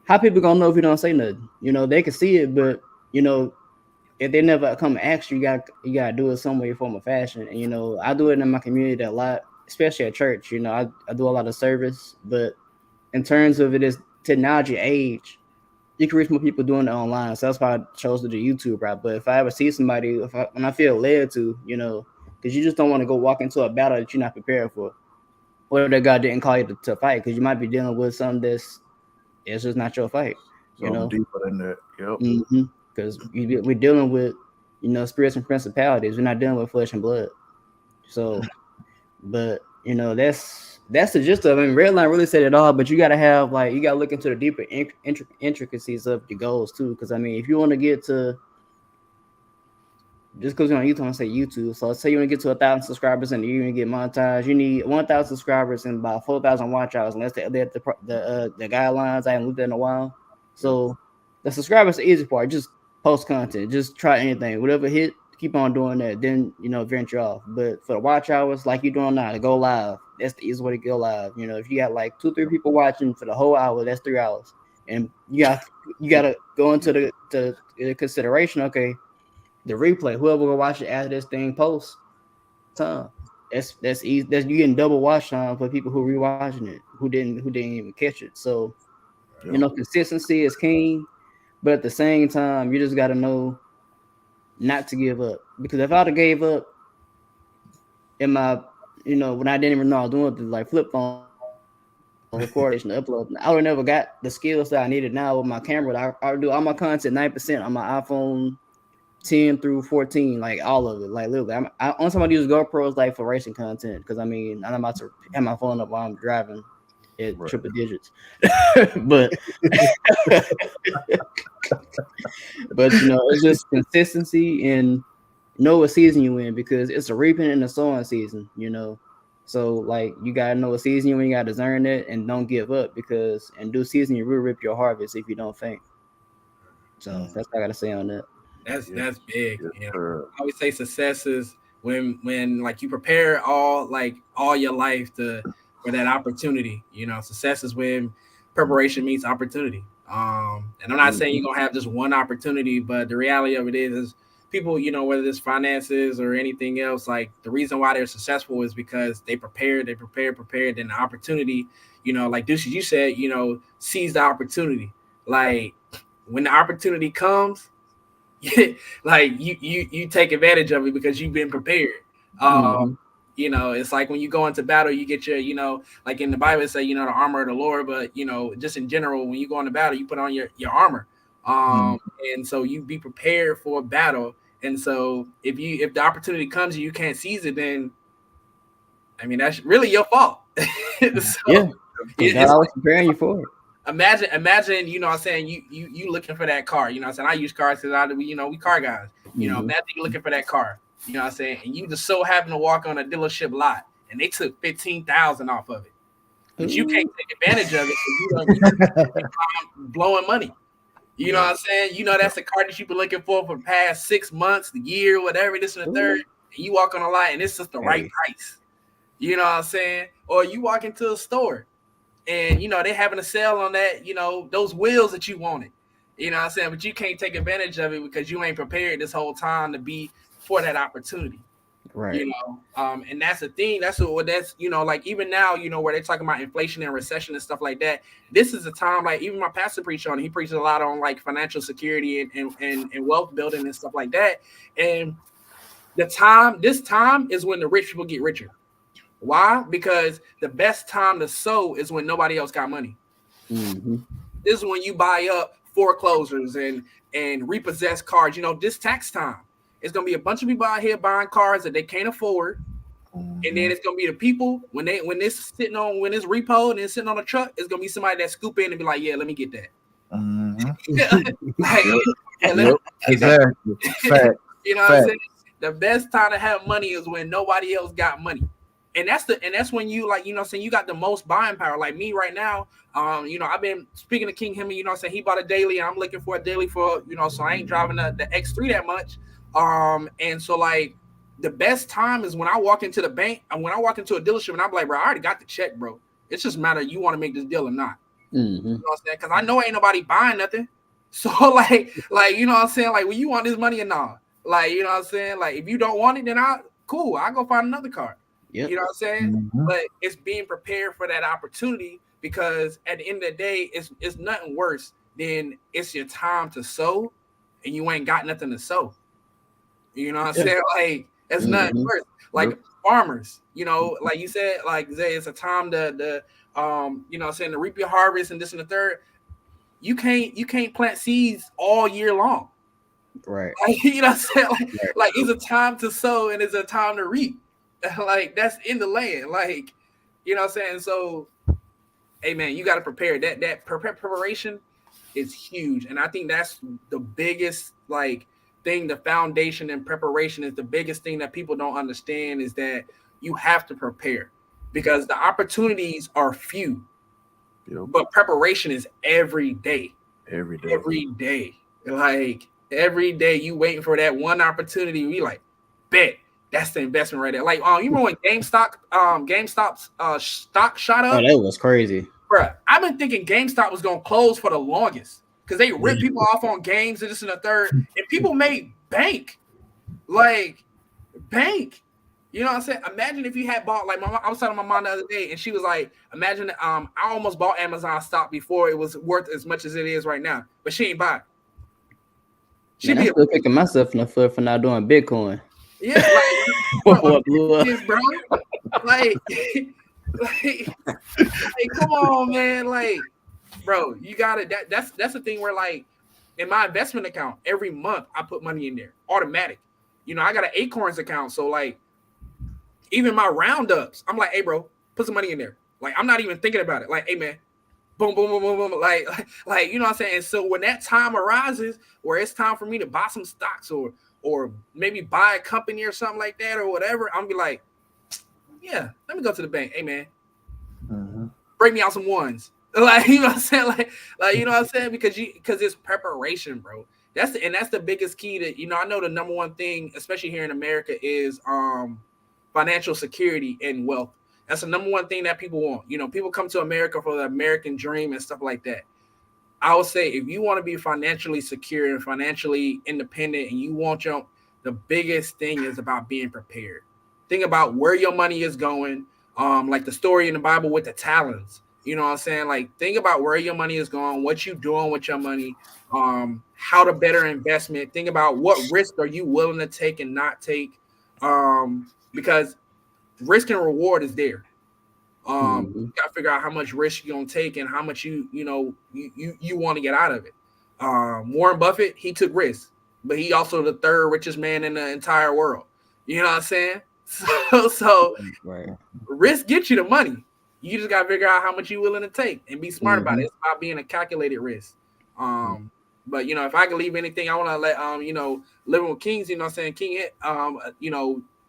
how people gonna know if you don't say nothing. They can see it, but if they never come and ask you, you gotta do it some way, form, or fashion. And I do it in my community a lot, especially at church. I do a lot of service, but in terms of it is technology age. You can reach more people doing it online. So that's why I chose to do YouTube, right? But if I ever see somebody, when I feel led to, because you just don't want to go walk into a battle that you're not prepared for, or that God didn't call you to fight, because you might be dealing with something it's just not your fight. Deeper than that. Yep. Because we're dealing with, spirits and principalities. We're not dealing with flesh and blood. So, but that's the gist of it. I mean, Redline really said it all, but you gotta have you gotta look into the deeper intricacies of your goals too. Because I mean, if you want to get to just because you're on YouTube, I say YouTube. So let's say you want to get to 1,000 subscribers and you're gonna get monetized. You need 1,000 subscribers and about 4,000 watch hours, unless they update the guidelines. I haven't looked at in a while. So the subscribers the easy part. Just post content. Just try anything. Whatever hit, keep on doing that. Then venture off. But for the watch hours, like you're doing now, to go live. That's the easiest way to go live. If you got like 2-3 people watching for the whole hour, that's 3 hours. And you gotta go into the consideration. Okay, the replay. Whoever will watch it after this thing posts time. That's easy. You getting double watch time for people who rewatching it who didn't even catch it. So consistency is king, but at the same time, you just gotta know not to give up. Because if I'd have gave up in my when I didn't even know I was doing it, like flip phone recording, upload, I would have never got the skills that I needed now with my camera. I do all my content 9% on my iPhone 10 through 14, like all of it. Like literally, only time I use GoPros like for racing content because I mean I'm about to have my phone up while I'm driving at triple digits, but it's just consistency and know what season you in because it's a reaping and a sowing season, So like you gotta know what season you in, you gotta discern it and don't give up because in due season you will reap your harvest if you don't faint. So that's what I gotta say on that. That's big. I always say success is when like you prepare all your life for that opportunity. Success is when preparation meets opportunity. And I'm not saying you're gonna have just one opportunity, but the reality of it is people, whether it's finances or anything else, like the reason why they're successful is because they prepared, and the opportunity, like Deuce, you said, seize the opportunity. Like when the opportunity comes, like you take advantage of it because you've been prepared. It's like when you go into battle, you get your, like in the Bible it say, the armor of the Lord, but just in general, when you go into battle, you put on your armor. And so you be prepared for a battle. And so if the opportunity comes and you can't seize it, then I mean that's really your fault. So, Yeah. God always preparing you for it. Imagine, you know what I'm saying, you looking for that car, you know what I'm saying? I use cars because we car guys. You know, imagine you looking for that car, you know what I'm saying, and you just so happen to walk on a dealership lot and they took $15,000 off of it. But you can't take advantage of it because you blowing money. You know what I'm saying? You know that's the car that you've been looking for the past 6 months, the year, whatever, this and the third. And you walk on a lot and it's just the right price. You know what I'm saying? Or you walk into a store and, you know, they having a sale on that, you know, those wheels that you wanted. You know what I'm saying? But you can't take advantage of it because you ain't prepared this whole time to be for that opportunity. Right. You know, and that's the thing. That's, you know, like even now, you know, where they're talking about inflation and recession and stuff like that. This is a time, like even my pastor preached on it. He preaches a lot on like financial security and wealth building and stuff like that. And this time is when the rich people get richer. Why? Because the best time to sow is when nobody else got money. Mm-hmm. This is when you buy up foreclosures and repossess cars. You know, this tax time, it's gonna be a bunch of people out here buying cars that they can't afford, and then it's gonna be the people when it's repo and it's sitting on a truck, it's gonna be somebody that scoop in and be like, yeah, let me get that. Exactly. Fact. You know what I'm saying? The best time to have money is when nobody else got money. And that's when you, like, you know what I'm saying, you got the most buying power. Like me right now, you know, I've been speaking to King Hemi, you know what I'm saying, he bought a daily and I'm looking for a daily for, you know, so I ain't driving the X3 that much. And so like the best time is when I walk into the bank and when I walk into a dealership and I'm like, bro, I already got the check, bro. It's just a matter of you want to make this deal or not. Mm-hmm. You know what I'm saying? Because I know ain't nobody buying nothing. So like, you know what I'm saying? Like, when you want this money or not? Like, you know what I'm saying? Like, if you don't want it, then I'll go find another car. Yep. You know what I'm saying? Mm-hmm. But it's being prepared for that opportunity, because at the end of the day, it's nothing worse than it's your time to sow and you ain't got nothing to sow. You know what I'm saying? Like, it's nothing worse. Like farmers, you know, like you said, like Zay, it's a time to you know what I'm saying, to reap your harvest and this and the third. You can't plant seeds all year long. Right. Like, you know what I'm saying? Like it's a time to sow and it's a time to reap. Like, that's in the land. Like, you know what I'm saying? So, hey man, you got to prepare. That preparation is huge. And I think that's the biggest, like, thing. The foundation and preparation is the biggest thing that people don't understand, is that you have to prepare, because the opportunities are few. Yep. But preparation is every day. Every day. Like, every day you waiting for that one opportunity. We like, bet. That's the investment right there. Like, you remember when GameStop's stock shot up? Oh, that was crazy, bro. I've been thinking GameStop was gonna close for the longest, because they ripped people off on games and this and the third, and people made bank. You know what I'm saying? Imagine if you had bought, like, I was telling my mom the other day, and she was like, imagine, I almost bought Amazon stock before it was worth as much as it is right now, but she ain't buy it. I'm still kicking myself in the foot for not doing Bitcoin. Yeah, like, bro, like, come on, man, like, bro, you got it. That's the thing where, like, in my investment account, every month I put money in there, automatic. You know, I got an Acorns account, so like, even my roundups, I'm like, hey, bro, put some money in there. Like, I'm not even thinking about it. Like, hey, man, boom, boom, boom, boom, boom. Like, you know what I'm saying? And so when that time arises where it's time for me to buy some stocks or maybe buy a company or something like that or whatever, I'm be like, yeah, let me go to the bank. Hey, man, bring me out some ones. Like, you know what I'm saying? Like, you know what I'm saying? Because it's preparation, bro. That's the biggest key to, you know, I know the number one thing, especially here in America, is financial security and wealth. That's the number one thing that people want. You know, people come to America for the American dream and stuff like that. I would say, if you want to be financially secure and financially independent, and you want the biggest thing is about being prepared. Think about where your money is going. Like the story in the Bible with the talents. You know what I'm saying? Like, think about where your money is going, what you doing with your money, how to better investment. Think about what risk are you willing to take and not take, because risk and reward is there. You got to figure out how much risk you're gonna take and how much you want to get out of it. Warren Buffett, he took risks. but he also the third richest man in the entire world. You know what I'm saying? So Right. risk gets you the money. You just gotta figure out how much you're willing to take and be smart about it. It's about being a calculated risk. But if I can leave anything, I want to let Living with Kings, you know what I'm saying, King hit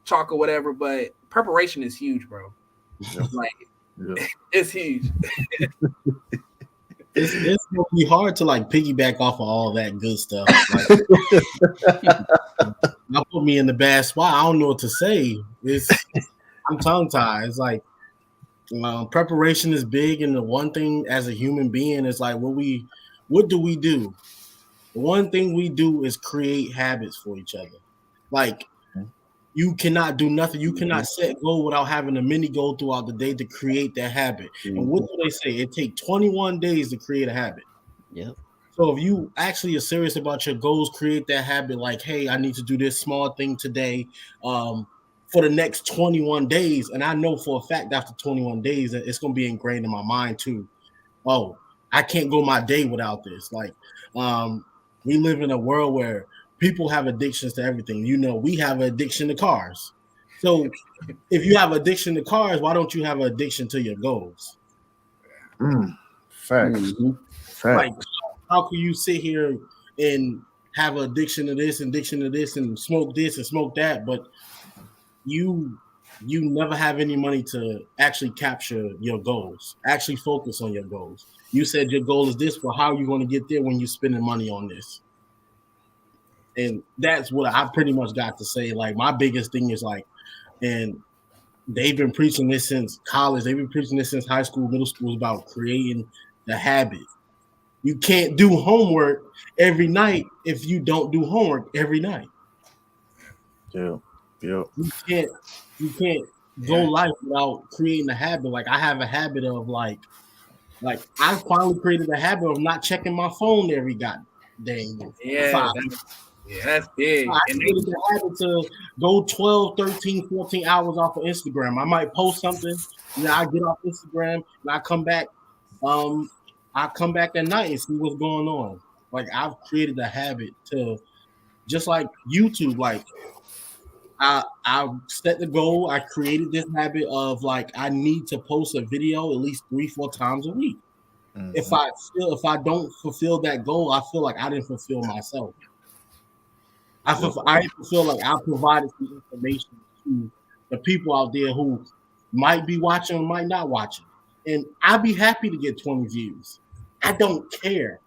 chalk or whatever, but preparation is huge, bro. Like it's huge. It's gonna be hard to like piggyback off of all that good stuff. Like, y'all put me in the bad spot. I don't know what to say. I'm tongue tied. It's like preparation is big, and the one thing as a human being is like what do we do? The one thing we do is create habits for each other. Like you cannot do nothing. You cannot set goal without having a mini goal throughout the day to create that habit. And what do they say? It takes 21 days to create a habit. Yep. So if you actually are serious about your goals, create that habit. Like, hey, I need to do this small thing today for the next 21 days. And I know for a fact after 21 days, it's going to be ingrained in my mind too. Oh, I can't go my day without this. Like, we live in a world where people have addictions to everything. We have an addiction to cars. So if you have addiction to cars, why don't you have an addiction to your goals? Facts. Like, how can you sit here and have an addiction to this, addiction to this, and smoke this and smoke that, but you never have any money to actually capture your goals, actually focus on your goals. You said your goal is this, but how are you going to get there when you're spending money on this? And that's what I pretty much got to say. Like, my biggest thing is like, and they've been preaching this since college. They've been preaching this since high school, middle school, about creating the habit. You can't do homework every night if you don't do homework every night. Yeah. You can't go life without creating a habit. Like, I have a habit of like I finally created a habit of not checking my phone every goddamn 5 minutes. Yeah, that's big. I created the habit to go 12, 13, 14 hours off of Instagram. I might post something, I get off Instagram and I come back. I come back at night and see what's going on. Like, I've created a habit to, just like YouTube, like I set the goal. I created this habit of like, I need to post a video at least 3-4 times a week. If I don't fulfill that goal, I feel like I didn't fulfill myself. I feel like I provided the information to the people out there who might be watching or might not watching. And I'd be happy to get 20 views. I don't care.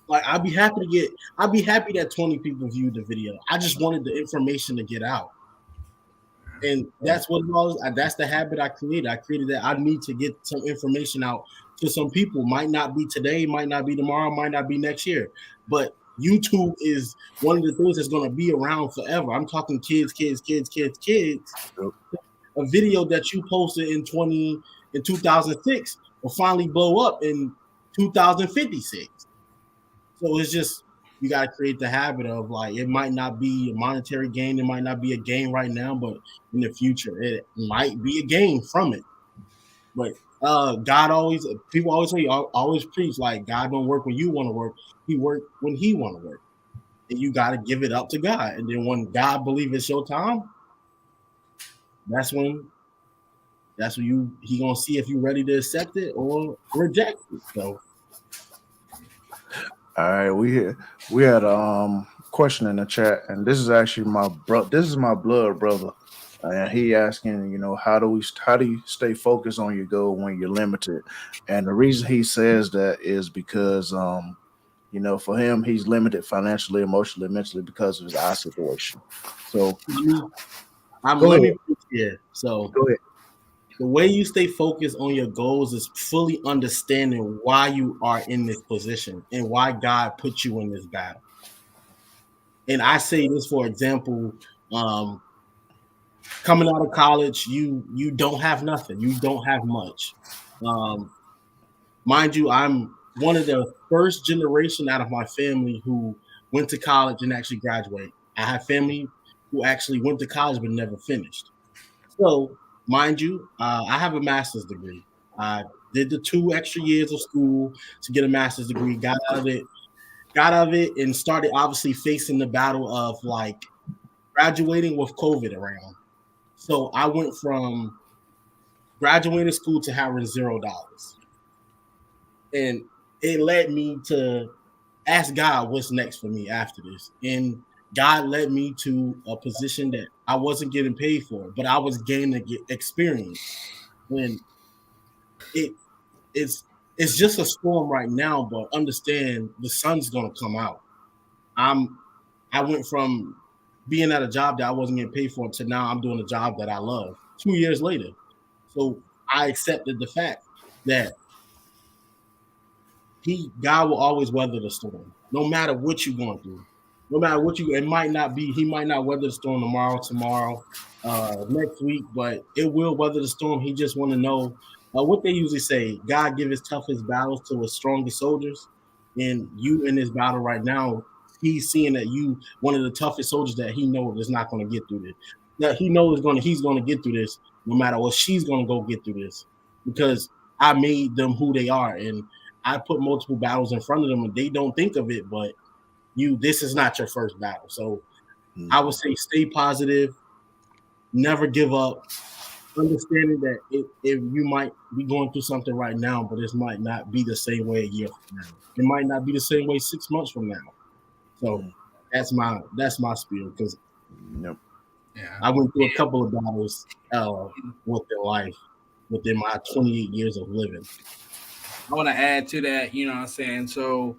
Like, I'd be happy that 20 people viewed the video. I just wanted the information to get out. And that's what it was. That's the habit I created. I created that I need to get some information out to some people. Might not be today, might not be tomorrow, might not be next year. But YouTube is one of the things that's going to be around forever. I'm talking kids. A video that you posted in 2006 will finally blow up in 2056. So it's just, you got to create the habit of like, it might not be a monetary gain. It might not be a gain right now, but in the future, it might be a gain from it. But people always say, always preach like, God don't work when you want to work. He work when he want to work. And you got to give it up to God. And then when God believes it's your time, that's when he gonna see if you're ready to accept it or reject it. So, all right, we had a question in the chat, and this is actually my blood brother, and he asking, how do you stay focused on your goal when you're limited? And the reason he says that is because for him, he's limited financially, emotionally, mentally because of his eye situation. So let me put here. So go ahead. The way you stay focused on your goals is fully understanding why you are in this position and why God put you in this battle. And I say this, for example, coming out of college, you don't have nothing. You don't have much. Mind you, I'm one of the first generation out of my family who went to college and actually graduated. I have family who actually went to college but never finished. So, mind you, I have a master's degree. I did the 2 extra years of school to get a master's degree, got out of it, got out of it and started obviously facing the battle of like graduating with COVID around. So I went from graduating school to having $0. And it led me to ask God what's next for me after this. And God led me to a position that I wasn't getting paid for, but I was gaining experience. And it's just a storm right now, but understand the sun's gonna come out. I went from being at a job that I wasn't getting paid for to now I'm doing a job that I love 2 years later. So I accepted the fact that God will always weather the storm, no matter what you're going through. No matter what he might not weather the storm tomorrow, next week, but it will weather the storm. He just want to know what they usually say, God give his toughest battles to his strongest soldiers. And you in this battle right now, he's seeing that you one of the toughest soldiers that he knows is not going to get through this. That he knows he's going to get through this no matter what. She's going to go get through this because I made them who they are. And I put multiple battles in front of them and they don't think of it, but this is not your first battle. So I would say stay positive, never give up, understanding that if you might be going through something right now, but it might not be the same way a year from now. It might not be the same way 6 months from now. So that's my spiel because I went through a couple of battles within life, within my 28 years of living. I want to add to that, you know what I'm saying? So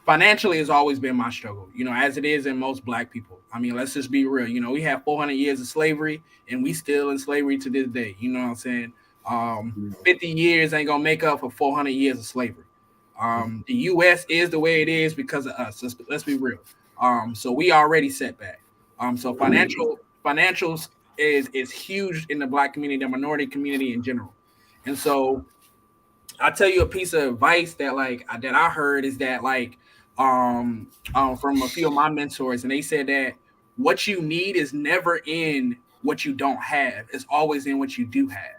financially has always been my struggle, you know, as it is in most Black people. I mean, let's just be real. You know, we have 400 years of slavery and we still in slavery to this day. You know what I'm saying? 50 years ain't going to make up for 400 years of slavery. The U.S. is the way it is because of us. Let's be real. So we already set back. So financials is huge in the Black community, the minority community in general. And so I'll tell you a piece of advice that I heard is that from a few of my mentors, and they said that what you need is never in what you don't have. It's always in what you do have.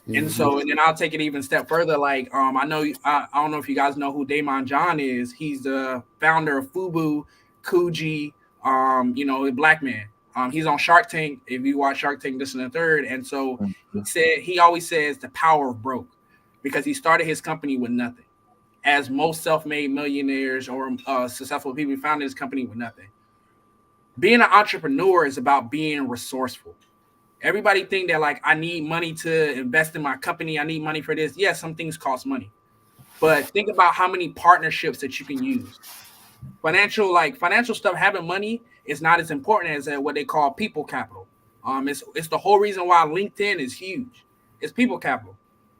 And so, and then I'll take it even a step further. I don't know if you guys know who Damon John is. He's the founder of Fubu, Kuji, a Black man. He's on Shark Tank. If you watch Shark Tank, this and the third. And so he always says the power of broke, because he started his company with nothing. As most self-made millionaires or successful people, founded his company with nothing. Being an entrepreneur is about being resourceful. Everybody think that I need money to invest in my company. I need money for this. Yes, some things cost money, but think about how many partnerships that you can use. Financial stuff, having money is not as important as what they call people capital. It's the whole reason why LinkedIn is huge. It's people capital.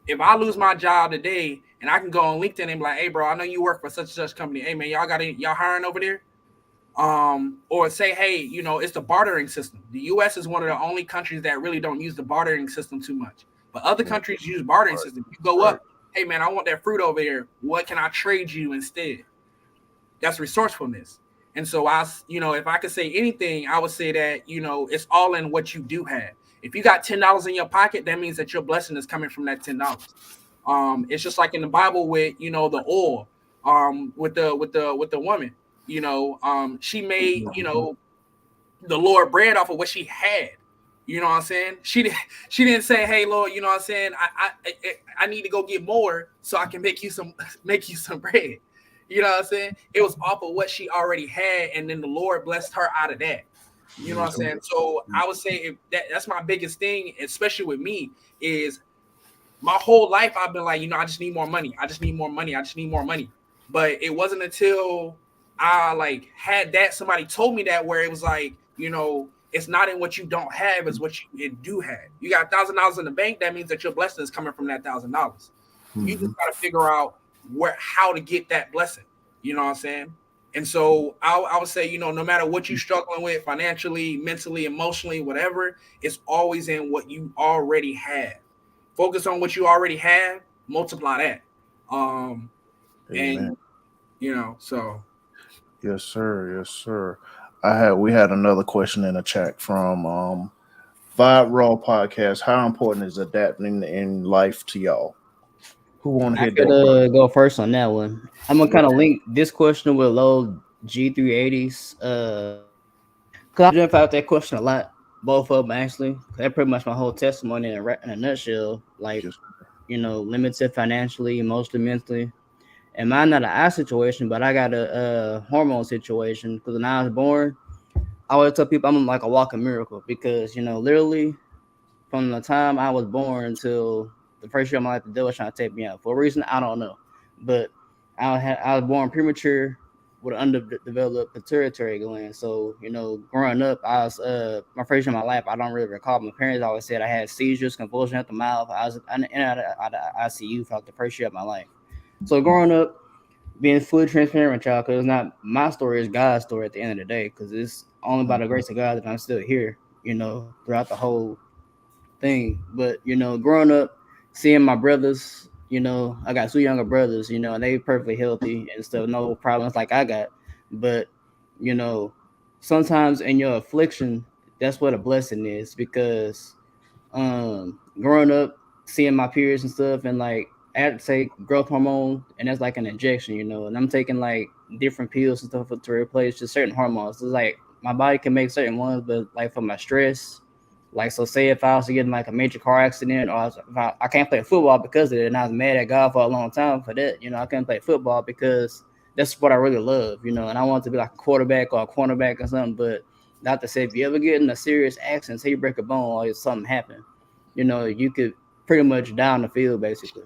If I lose my job today and I can go on LinkedIn and be like, hey, bro, I know you work for such and such company. Hey, man, y'all hiring over there? Or say, hey, it's the bartering system. The U.S. is one of the only countries that really don't use the bartering system too much. But other countries use bartering system. You go up, hey, man, I want that fruit over here. What can I trade you instead? That's resourcefulness. And so if I could say anything, I would say that, it's all in what you do have. If you got $10 in your pocket, that means that your blessing is coming from that $10. It's just like in the Bible with, the oil, with the woman, she made, the Lord bread off of what she had. You know what I'm saying? She didn't say, hey, Lord, you know what I'm saying? I need to go get more so I can make you some bread. You know what I'm saying? It was off of what she already had. And then the Lord blessed her out of that. You know what I'm saying? So I would say that's my biggest thing, especially with me, is my whole life I've been like, I just need more money. I just need more money. I just need more money. But it wasn't until I had that, somebody told me that, where it was like, it's not in what you don't have, it's what you do have. You got $1,000 in the bank, that means that your blessing is coming from that $1,000. You just got to figure out how to get that blessing. You know what I'm saying? And so I would say, no matter what you're struggling with financially, mentally, emotionally, whatever, it's always in what you already have. Focus on what you already have, multiply that. And so. Yes, sir. Yes, sir. We had another question in the chat from Vibe Raw Podcast. How important is adapting in life to y'all? Who want to I hit could that? go first on that one. I'm gonna kind of link this question with low G380s. Cause I identify with that question a lot. Both of them actually. 'Cause that pretty much my whole testimony in a nutshell. Like, Yes. limited financially, emotionally, mentally. And mine not an eye situation, but I got a hormone situation. Because when I was born, I always tell people I'm like a walking miracle. Because literally from the time I was born until the first year of my life, the devil was trying to take me out for a reason I don't know. But I was born premature with an underdeveloped pituitary gland. So growing up, I was my first year of my life. I don't really recall. My parents always said I had seizures, convulsions at the mouth. I was in and out of ICU for like the first year of my life. So growing up, being fully transparent with y'all, because it's not my story, it's God's story at the end of the day. Because it's only by the grace of God that I'm still here. Throughout the whole thing. But growing up, seeing my brothers, I got two younger brothers, and they perfectly healthy and stuff, no problems like I got. But you know, sometimes in your affliction, that's what a blessing is because growing up, seeing my peers and stuff, and like I had to take growth hormone, and that's like an injection, and I'm taking like different pills and stuff to replace just certain hormones. It's like my body can make certain ones, but like for my stress, like so, say if I was to get in like a major car accident, or I can't play football because of it, and I was mad at God for a long time for that. I couldn't play football because that's what I really love, and I wanted to be like a quarterback or a cornerback or something, but not to say if you ever get in a serious accident, say you break a bone or something happen, you could pretty much die on the field basically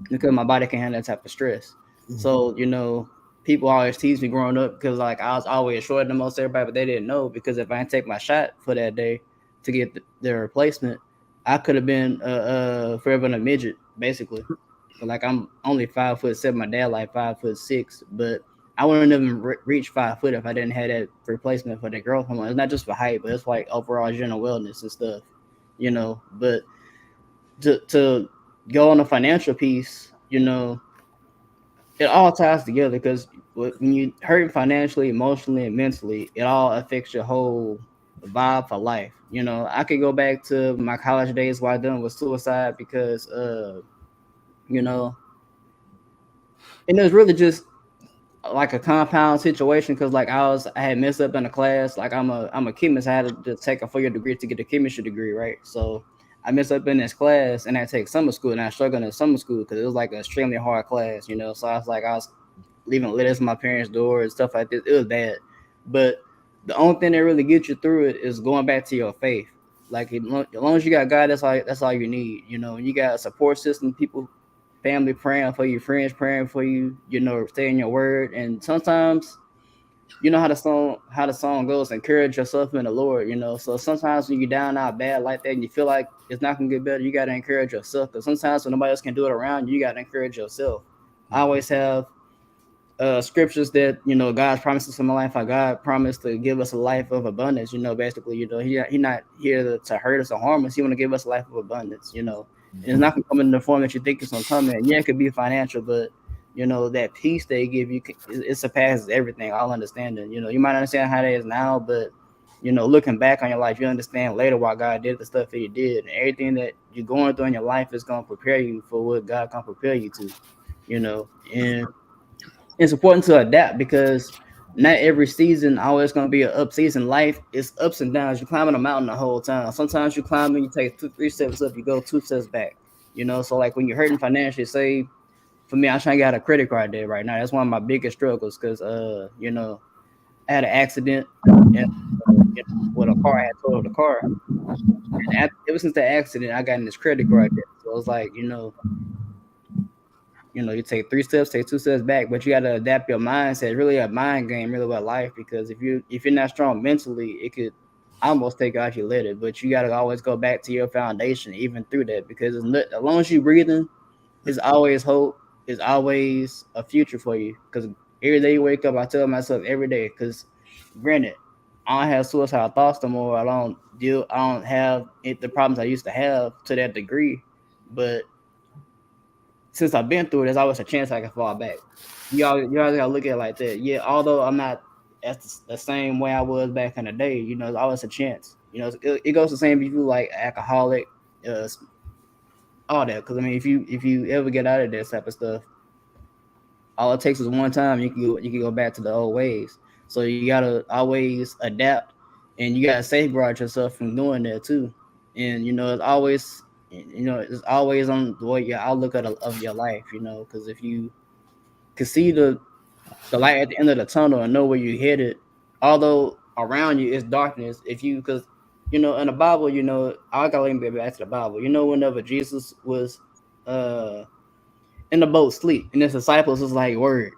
because my body can handle that type of stress. Mhm. So, people always tease me growing up because like I was always shorter than most everybody, but they didn't know because if I didn't take my shot for that day to get the replacement, I could have been forever in a midget basically. Like I'm only 5'7". My dad like 5'6", but I wouldn't even reach 5 foot if I didn't have that replacement for the growth hormone. It's not just for height, but it's like overall general wellness and stuff, But to go on the financial piece, it all ties together because when you hurt financially, emotionally, and mentally, it all affects your whole vibe for life. I could go back to my college days while I done with suicide because, you know, and it was really just like a compound situation because like I had messed up in a class. Like I'm a chemist. I had to take a 4-year degree to get a chemistry degree, right? So I messed up in this class and I take summer school and I struggled in summer school because it was like an extremely hard class, So I was leaving letters on my parents' door and stuff like this. It was bad, but the only thing that really gets you through it is going back to your faith. Like as long as you got God, that's all you need. You got a support system, people, family praying for you, friends praying for you. Stay in your word. And sometimes, how the song goes, encourage yourself in the Lord. So sometimes when you're down out bad like that and you feel like it's not gonna get better, you gotta encourage yourself. Because sometimes when nobody else can do it around you, you gotta encourage yourself. I always have scriptures that God's promises for my life. How God promised to give us a life of abundance. Basically, He not here to hurt us or harm us. He want to give us a life of abundance. And it's not gonna come in the form that you think it's gonna come in. Yeah, it could be financial, but that peace they give you, it surpasses everything. All understanding. You might understand how that is now, but looking back on your life, you understand later why God did the stuff that He did, and everything that you're going through in your life is gonna prepare you for what God can prepare you to. And it's important to adapt because not every season always going to be an up season. Life is ups and downs. You're climbing a mountain the whole time. Sometimes you climb and you take 2-3 steps up, you go 2 steps back. So like when you're hurting financially, say for me, I'm trying to get out a credit card debt right now. That's one of my biggest struggles because I had an accident and with a car, I had totaled the car. And ever since that accident, I got in this credit card debt. So it's like, you take 3 steps, take 2 steps back, but you got to adapt your mindset. It's really a mind game, really about life. Because if you're not strong mentally, it could almost take out your letter. But you got to always go back to your foundation, even through that. Because as long as you're breathing, there's always hope. There's always a future for you. Because every day you wake up, I tell myself every day. Because granted, I don't have suicidal thoughts no more. I don't have the problems I used to have to that degree, but since I've been through it, there's always a chance I can fall back. You always gotta look at it like that. Yeah, although I'm not that's the same way I was back in the day, there's always a chance. It goes the same if you like alcoholic, all that. Because I mean, if you ever get out of that type of stuff, all it takes is one time. You can go back to the old ways. So you gotta always adapt, and you gotta safeguard yourself from doing that too. And it's always on the way your outlook of your life. Because if you can see the light at the end of the tunnel and know where you're headed, although around you is darkness. Because in the Bible, I gotta link back to the Bible. Whenever Jesus was in the boat sleep, and his disciples was like, word,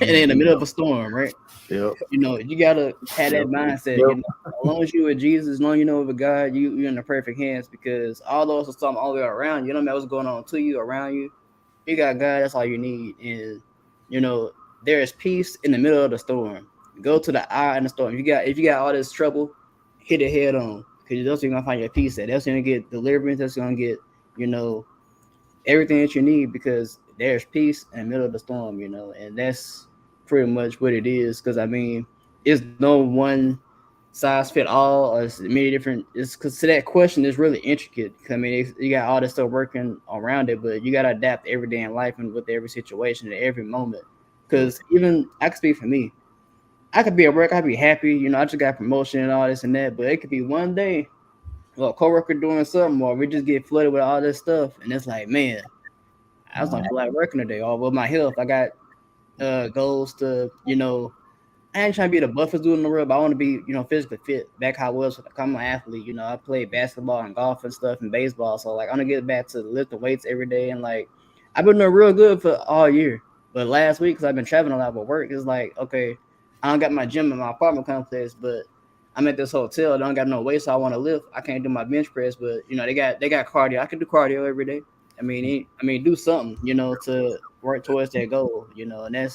and in the middle of a storm, right? Yep. You gotta have that mindset. Yep. As long as you with Jesus, as long as you know with God, you're in the perfect hands. Because although it's something all the way around, you don't know what's going on to you around you. You got God. That's all you need. And there is peace in the middle of the storm. Go to the eye in the storm. If you got all this trouble, hit it head on. Because that's where you're gonna find your peace at. That's gonna get deliverance. That's gonna get everything that you need. Because there's peace in the middle of the storm. And that's pretty much what it is. Because I mean, it's no one size fit all, or it's many different. It's because to that question is really intricate. I mean, you got all this stuff working around it, but you got to adapt every day in life and with every situation at every moment. Because even I can speak for me, I could be at work, I could be happy, I just got promotion and all this and that, but it could be one day, a coworker doing something, or we just get flooded with all this stuff, and it's like, man, I was not feel like working today. Or with my health, I got goals to, I ain't trying to be the buffest dude in the world, but I want to be, physically fit back how I was. I'm an athlete, I played basketball and golf and stuff and baseball. So like, I'm gonna get back to lifting weights every day. And like, I've been doing real good for all year. But last week, because I've been traveling a lot with work, it's like, okay, I don't got my gym in my apartment complex, but I'm at this hotel. I don't got no weights, so I want to lift. I can't do my bench press, but they got cardio. I can do cardio every day. I mean, do something, to work towards that goal, and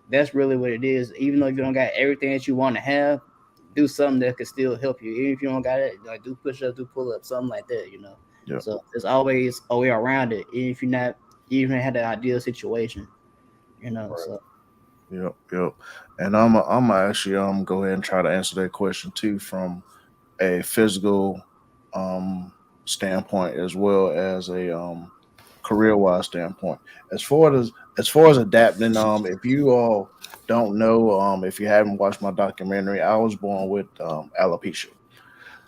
that's really what it is. Even though if you don't got everything that you want to have, do something that could still help you. Even if you don't got it, like do push-ups, do pull-ups, something like that, Yeah. So there's always a way around it, even if you're not even had the ideal situation, Right. So Yep. And I'm actually go ahead and try to answer that question too from a physical standpoint as well as a career wise standpoint. As far as adapting, if you all don't know, if you haven't watched my documentary, I was born with alopecia.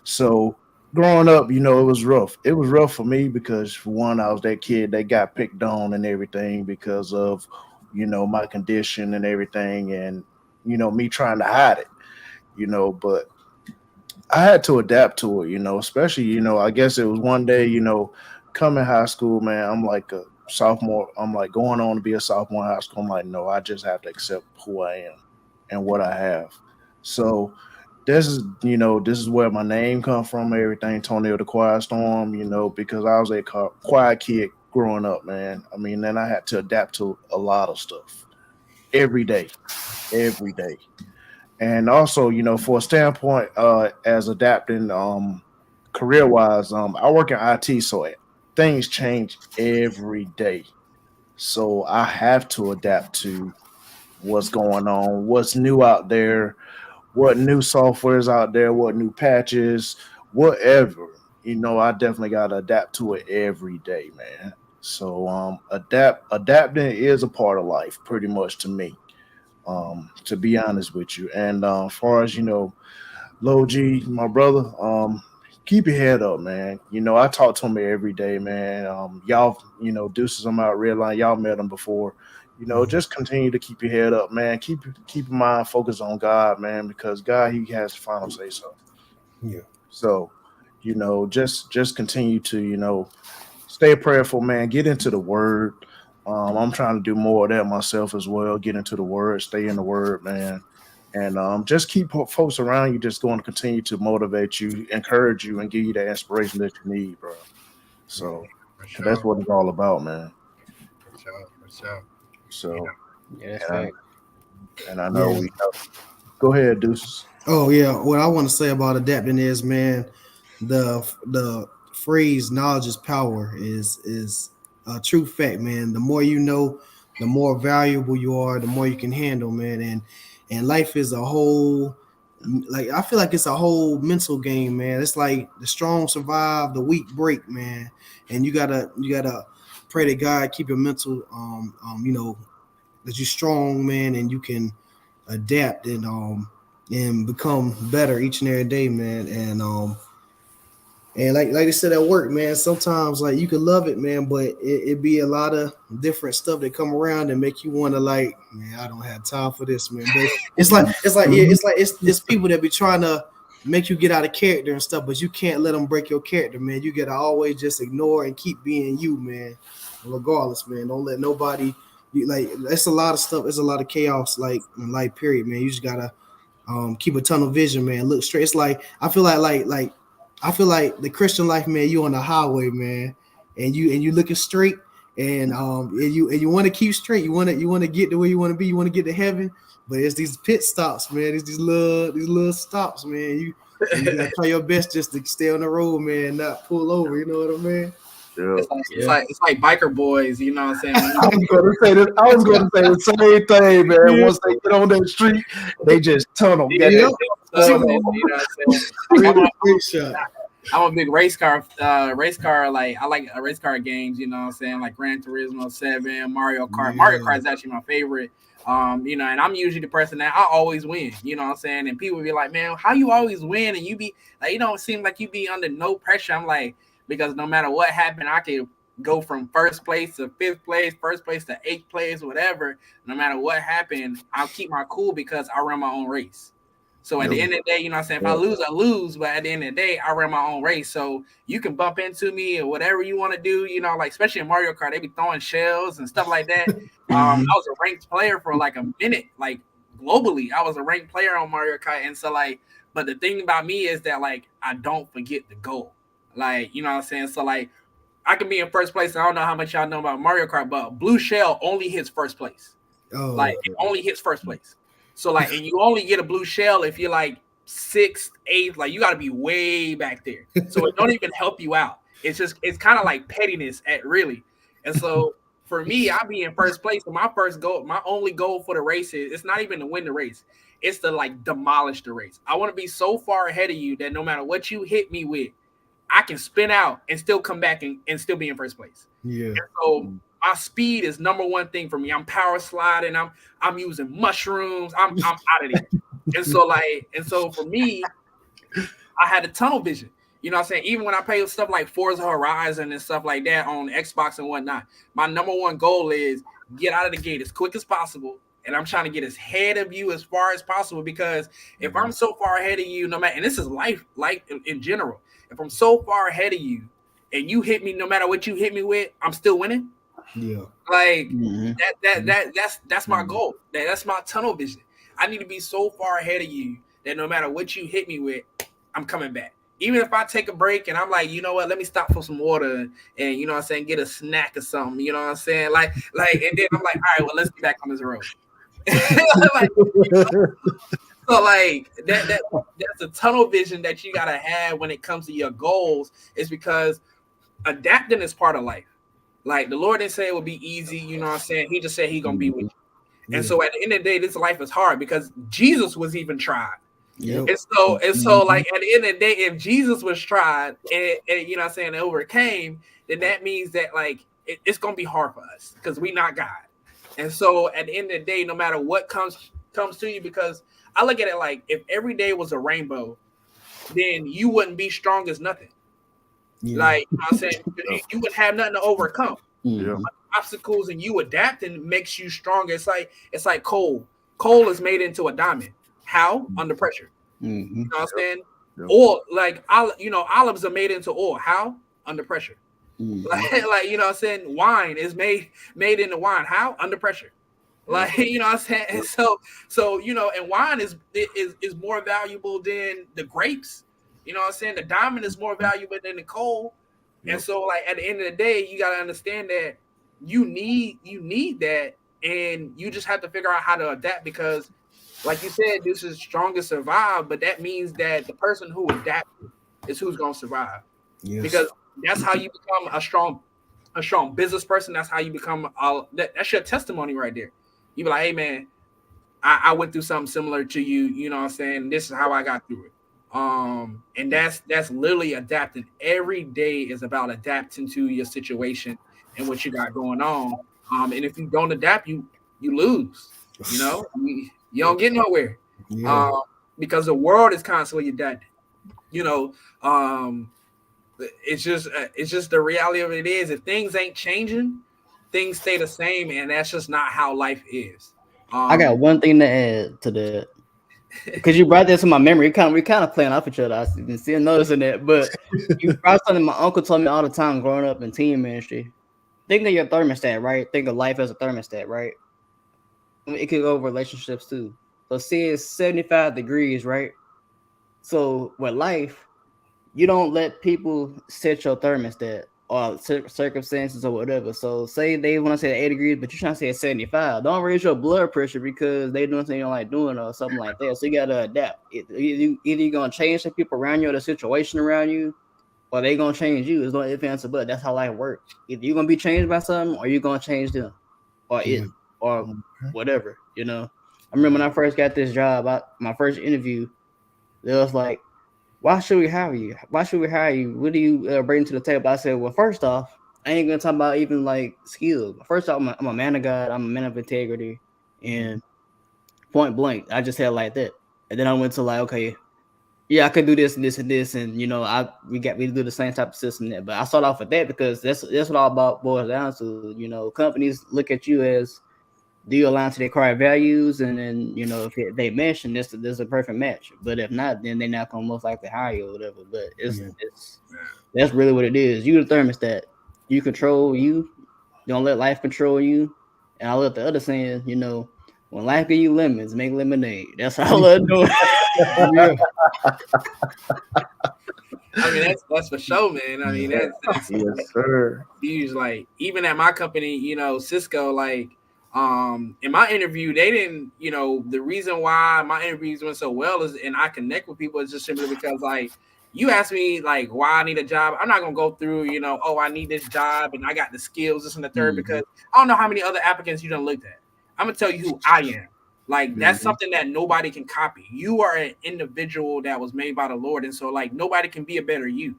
So growing up, it was rough. It was rough for me because for one, I was that kid that got picked on and everything because of my condition and everything, and me trying to hide it. But I had to adapt to it. Especially I guess it was one day. Coming high school, man. I'm like a sophomore. I'm like going on to be a sophomore in high school. I'm like, no, I just have to accept who I am and what I have. So this is where my name comes from. Everything Tonio the Quiet Storm. Because I was a quiet kid growing up, man. I mean, then I had to adapt to a lot of stuff every day, every day. And also, for a standpoint, as adapting, career wise, I work in IT, so things change every day. So I have to adapt to what's going on, what's new out there, what new software is out there, what new patches, whatever. I definitely got to adapt to it every day, man. So adapting is a part of life, pretty much to me. To be honest with you, and as far as Low G, my brother, keep your head up, man. I talk to him every day, man. Y'all, Deuces, I'm out red line. Y'all met him before. Just continue to keep your head up, man. Keep your mind focused on God, man, because God, He has the final say so. Yeah. So, just continue to, stay prayerful, man. Get into the Word. I'm trying to do more of that myself as well. Get into the Word, stay in the Word, man, and just keep folks around you. Just going to continue to motivate you, encourage you, and give you that inspiration that you need, bro. So For sure. that's what it's all about, man. For sure. So, yeah, that's and I, fact. and I know Yeah. we go ahead, Deuces. Oh yeah. What I want to say about adapting is, man, the phrase "knowledge is power" is a true fact, man. The more you know, the more valuable you are, the more you can handle, man. And life is a whole like I feel like it's a whole mental game, man. It's like the strong survive, the weak break, man. And you gotta pray that God keep your mental, that you're strong, man, and you can adapt and become better each and every day, man. And like I said at work, man, sometimes like you can love it, man, but it be a lot of different stuff that come around and make you want to like, man, I don't have time for this, man. But it's people that be trying to make you get out of character and stuff, but you can't let them break your character, man. You gotta always just ignore and keep being you, man. Regardless, man. Don't let nobody like. It's a lot of stuff. It's a lot of chaos, like in life. Period, man. You just gotta keep a tunnel vision, man. Look straight. It's like I feel like. I feel like the Christian life, man, you on the highway, man, and you looking straight, and you want to keep straight. You want to get to where you want to be. You want to get to heaven, but it's these pit stops, man. It's these little stops, man. You gotta try your best just to stay on the road, man, not pull over. You know what I mean? Yeah. It's like biker boys, you know what I'm saying? I was going to say this. I was going to say the same thing, man. Once they get on that street, they just tunnel. You know what I'm saying? I'm a big race car. Like I like race car games. You know what I'm saying? Like Gran Turismo 7, Mario Kart. Yeah. Mario Kart is actually my favorite. And I'm usually the person that I always win. You know what I'm saying? And people be like, "Man, how you always win?" And you be like, "You don't seem like you be under no pressure." I'm like, because no matter what happened, I can go from first place to fifth place, first place to eighth place, whatever. No matter what happened, I'll keep my cool because I run my own race. So at the end of the day, you know what I'm saying? If I lose, I lose. But at the end of the day, I run my own race. So you can bump into me or whatever you want to do, you know, like especially in Mario Kart, they be throwing shells and stuff like that. I was a ranked player for like a minute, like globally. I was a ranked player on Mario Kart. And so like, but the thing about me is that like I don't forget the goal. Like, you know what I'm saying? So like I can be in first place. I don't know how much y'all know about Mario Kart, but blue shell only hits first place. Oh. Like it only hits first place. So like, and you only get a blue shell if you're like 6th, 8th, like you got to be way back there. So it don't even help you out. It's kind of like pettiness at really. And so for me, I'll be in first place. So my only goal for the race is it's not even to win the race. It's to like demolish the race. I want to be so far ahead of you that no matter what you hit me with, I can spin out and still come back and still be in first place. Yeah. And so my speed is number one thing for me. I'm power sliding. I'm using mushrooms. I'm out of there. And so for me, I had a tunnel vision. You know what I'm saying? Even when I play stuff like Forza Horizon and stuff like that on Xbox and whatnot, my number one goal is get out of the gate as quick as possible. And I'm trying to get as ahead of you as far as possible, because if I'm so far ahead of you, no matter, and this is life in general, if I'm so far ahead of you and you hit me, no matter what you hit me with, I'm still winning. Yeah. Like that's my goal. That's my tunnel vision. I need to be so far ahead of you that no matter what you hit me with, I'm coming back. Even if I take a break and I'm like, you know what, let me stop for some water and you know what I'm saying, get a snack or something, you know what I'm saying? Like, and then I'm like, all right, well, let's get back on this road. Like, you know? So like that's a tunnel vision that you gotta have when it comes to your goals, is because adapting is part of life. Like the Lord didn't say it would be easy, you know what I'm saying? He just said he's gonna be with you. And so at the end of the day, this life is hard because Jesus was even tried. Yep. And so like at the end of the day, if Jesus was tried and you know what I'm saying, and overcame, then that means that like it's gonna be hard for us because we're not God. And so at the end of the day, no matter what comes to you, because I look at it like if every day was a rainbow, then you wouldn't be strong as nothing. Yeah. Like, you know what I'm saying? You would have nothing to overcome. Yeah. Obstacles and you adapting makes you stronger. It's like coal. Coal is made into a diamond. How? Under pressure. Mm-hmm. You know what I'm saying? Yep. Oil, like olives are made into oil. How? Under pressure. Mm-hmm. Like you know what I'm saying? Wine is made into wine. How? Under pressure. Like, you know what I'm saying? And so you know, and wine is more valuable than the grapes. You know what I'm saying? The diamond is more valuable than the coal. Yep. And so like at the end of the day, you gotta understand that you need that, and you just have to figure out how to adapt, because like you said, this is strongest survive, but that means that the person who adapted is who's gonna survive. Yes. Because that's how you become a strong business person. That's how you become that's your testimony right there. You be like, hey man, I went through something similar to you. You know what I'm saying? This is how I got through it. And that's literally adapting. Every day is about adapting to your situation and what you got going on. And if you don't adapt, you lose. You know, you don't get nowhere. Yeah. Because the world is constantly adapting. You know, it's just the reality of it is if things ain't changing, things stay the same, and that's just not how life is. I got one thing to add to that. Because you brought this to my memory, we kind of playing off each other. I been still noticing that, but you brought something my uncle told me all the time growing up in teen ministry. Think of your thermostat, right? Think of life as a thermostat, right? It could go over relationships too. So say it's 75 degrees, right? So with life, you don't let people set your thermostat or circumstances or whatever. So say they want to say 80 degrees, but you're trying to say 75. Don't raise your blood pressure because they doing something you don't like doing or something like that. So you gotta adapt. Either you're gonna change the people around you or the situation around you, or they gonna change you. It's no if answer, but that's how life works. Either you're gonna be changed by something or you're gonna change them or it or whatever, you know. I remember when I first got this job, my first interview, it was like, why should we hire you? Why should we hire you? What do you bring to the table? I said, well, first off, I ain't gonna talk about even like skills. First off, I'm a man of God. I'm a man of integrity, and point blank, I just said like that. And then I went to like, okay, yeah, I could do this and this and this, and you know, we do the same type of system there. But I start off with that because that's what all about boils down to. You know, companies look at you as, do you align to their core values, and then you know if they mention this is a perfect match. But if not, then they're not gonna most likely hire you or whatever. But it's that's really what it is. You the thermostat. You control you. Don't let life control you. And I love the other saying, you know, when life give you lemons, make lemonade. That's all I do. I mean, that's for sure, man. I mean, that's Yes, sir. huge. Like even at my company, you know, Cisco, like in my interview, they didn't, you know, the reason why my interviews went so well is, and I connect with people is just simply because like you ask me like why I need a job, I'm not gonna go through, you know, oh, I need this job and I got the skills, this and the third, because I don't know how many other applicants you done looked at. I'm gonna tell you who I am. Like that's something that nobody can copy. You are an individual that was made by the Lord, and so like nobody can be a better you.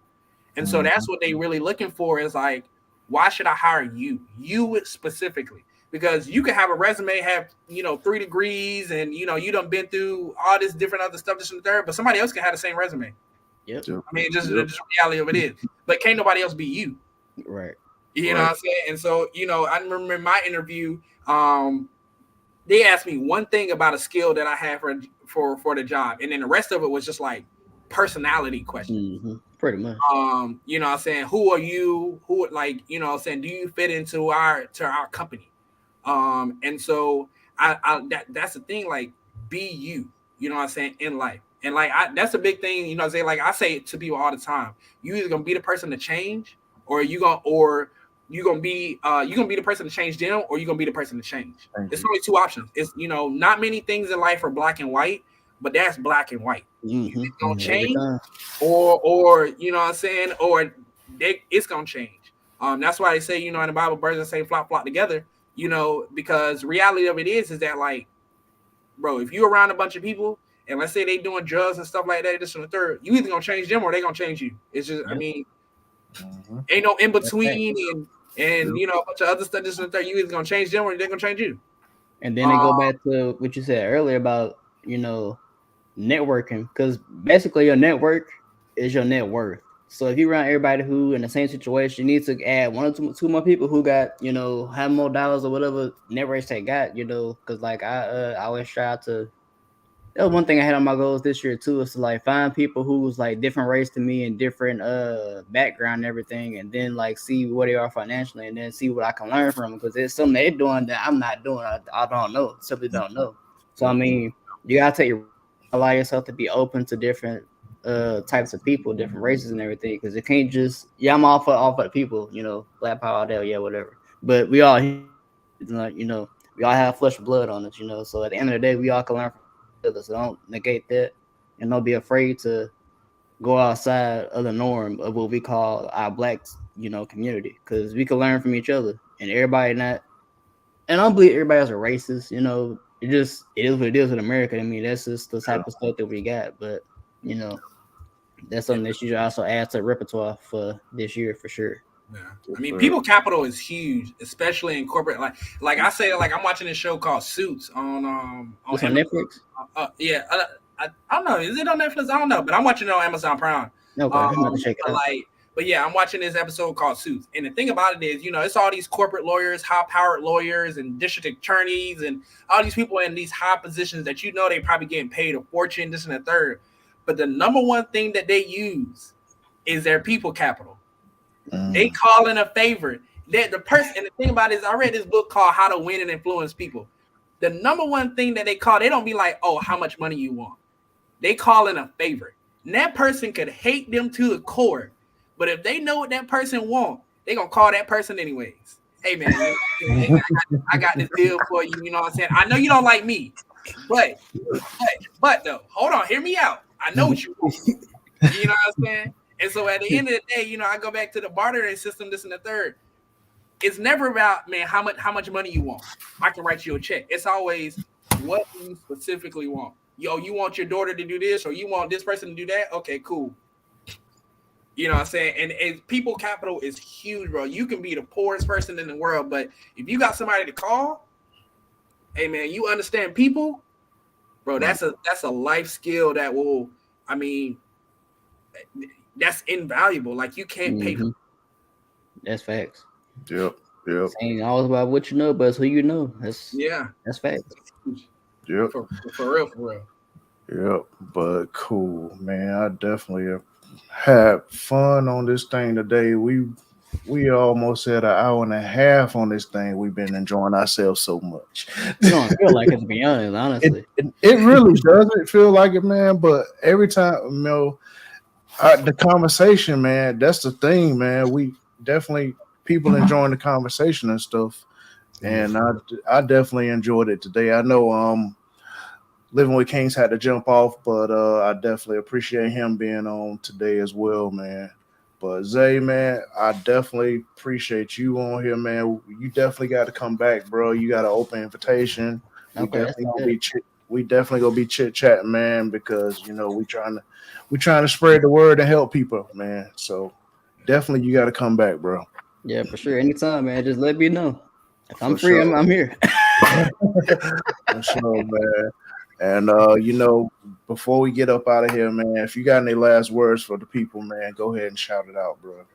And so that's what they really looking for is like, why should I hire you? You specifically. Because you can have a resume, have, you know, 3 degrees, and you know, you done been through all this different other stuff, this and the third, but somebody else can have the same resume. Yep. I mean, just the reality of it is. But can't nobody else be you. Right. You know what I'm saying? And so, you know, I remember in my interview, they asked me one thing about a skill that I had for the job, and then the rest of it was just like personality questions. Pretty much. You know what I'm saying? Who are you? Who, like, you know what I'm saying, do you fit into our company? And so that's the thing, like, be you, you know what I'm saying, in life. And like that's a big thing, you know what I'm saying? Like I say it to people all the time. You either gonna be the person to change, or you're gonna be the person to change them, or you're gonna be the person to change. It's only 2 options. It's, you know, not many things in life are black and white, but that's black and white. It's gonna change, or you know what I'm saying, or it's gonna change. That's why they say, you know, in the Bible, birds that say flock together, you know, because reality of it is that like, bro, if you're around a bunch of people and let's say they doing drugs and stuff like that, this and the third, you either gonna change them or they gonna change you. It's just, I mean, ain't no in between, and you know, a bunch of other stuff, this and the third, you either gonna change them or they're gonna change you. And then they go back to what you said earlier about, you know, networking, because basically your network is your net worth. So if you're around everybody who in the same situation, you need to add 1 or 2 more people who got, you know, have more dollars or whatever networks they got, you know, because like I always try to. That was one thing I had on my goals this year too, is to like find people who's like different race to me and different background and everything, and then like see where they are financially, and then see what I can learn from them, because there's something they're doing that I'm not doing. I don't know, simply don't know. So I mean, you gotta allow yourself to be open to different types of people, different races and everything, because it can't just, yeah, I'm all for the people, you know, black power, all that, yeah, whatever. But we all, you know, we all have flesh and blood on us, you know. So at the end of the day, we all can learn from each other. So don't negate that, and don't be afraid to go outside of the norm of what we call our black, you know, community, because we can learn from each other. And everybody not, and I don't believe everybody is a racist, you know. it is what it is in America. I mean, that's just the type of stuff that we got. But you know, that's something that you should also add to the repertoire for this year for sure. Yeah. I mean, people capital is huge, especially in corporate. Like I say, like I'm watching this show called Suits on It's on Netflix. I don't know. Is it on Netflix? I don't know, but I'm watching it on Amazon Prime. Okay, I'm about to check it out. But yeah, I'm watching this episode called Suits, and the thing about it is, you know, it's all these corporate lawyers, high-powered lawyers, and district attorneys, and all these people in these high positions that you know they probably getting paid a fortune, this and the third. But the number one thing that they use is their people capital. They call in a favor. That the person, and the thing about it is, I read this book called How to Win and Influence People. The number one thing that they call, they don't be like, oh, how much money you want. They call in a favor. And that person could hate them to the core. But if they know what that person want, they gonna call that person anyways. Hey man, I got this deal for you. You know what I'm saying? I know you don't like me, but though, hold on, hear me out. I know what you want. You know what I'm saying? And so at the end of the day, you know, I go back to the bartering system, this and the third. It's never about, man, how much money you want. I can write you a check. It's always what you specifically want. Yo, you want your daughter to do this, or you want this person to do that? Okay, cool. You know what I'm saying? And people capital is huge, bro. You can be the poorest person in the world, but if you got somebody to call, hey man, you understand people, bro, that's a life skill that will, I mean, that's invaluable. Like you can't pay for. That's facts. Yep. It ain't always about what you know, but it's who you know. That's facts. Yep. For real. Yep. But cool, man. I definitely had fun on this thing today. We almost had an hour and a half on this thing. We've been enjoying ourselves so much. You don't feel like it, to be honest, honestly. It really doesn't feel like it, man. But every time, you know, the conversation, man, that's the thing, man. We definitely people enjoying the conversation and stuff. And I definitely enjoyed it today. I know Living with Kings had to jump off, but I definitely appreciate him being on today as well, man. But Zay, man, I definitely appreciate you on here, man. You definitely got to come back, bro. You got an open invitation. Okay, we definitely gonna be chit chatting, man, because you know we trying to spread the word and help people, man. So definitely you got to come back, bro. Yeah, for sure. Anytime, man. Just let me know. If I'm free, sure. I'm here. For sure, man. And you know, before we get up out of here, man, if you got any last words for the people, man, go ahead and shout it out, bro.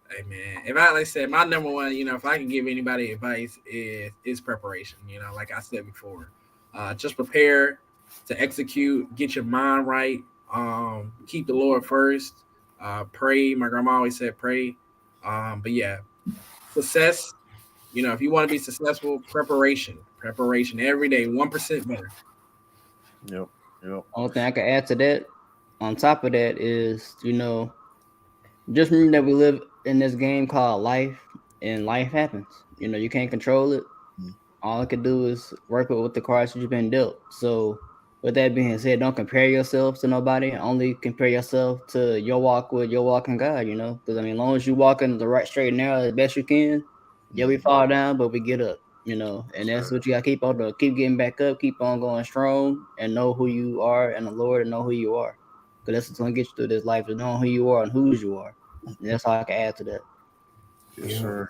Hey man, like I said, my number one, you know, if I can give anybody advice is preparation. You know, like I said before, just prepare to execute, get your mind right, keep the Lord first, pray. My grandma always said pray. But yeah, success. You know, if you want to be successful, preparation every day, 1% better. Yep. Only thing I can add to that, on top of that, is, you know, just remember that we live in this game called life, and life happens. You know, you can't control it. All I can do is work with the cards that you've been dealt. So, with that being said, don't compare yourself to nobody. Only compare yourself to your walk in God. You know, because I mean, as long as you walk in the right straight and narrow as best you can, yeah, we fall down, but we get up. You know, and that's what you got to keep on doing. Keep getting back up, keep on going strong, and know who you are and the Lord, and know who you are. Because that's what's going to get you through this life, is knowing who you are and whose you are. And that's all I can add to that. Yes, sir.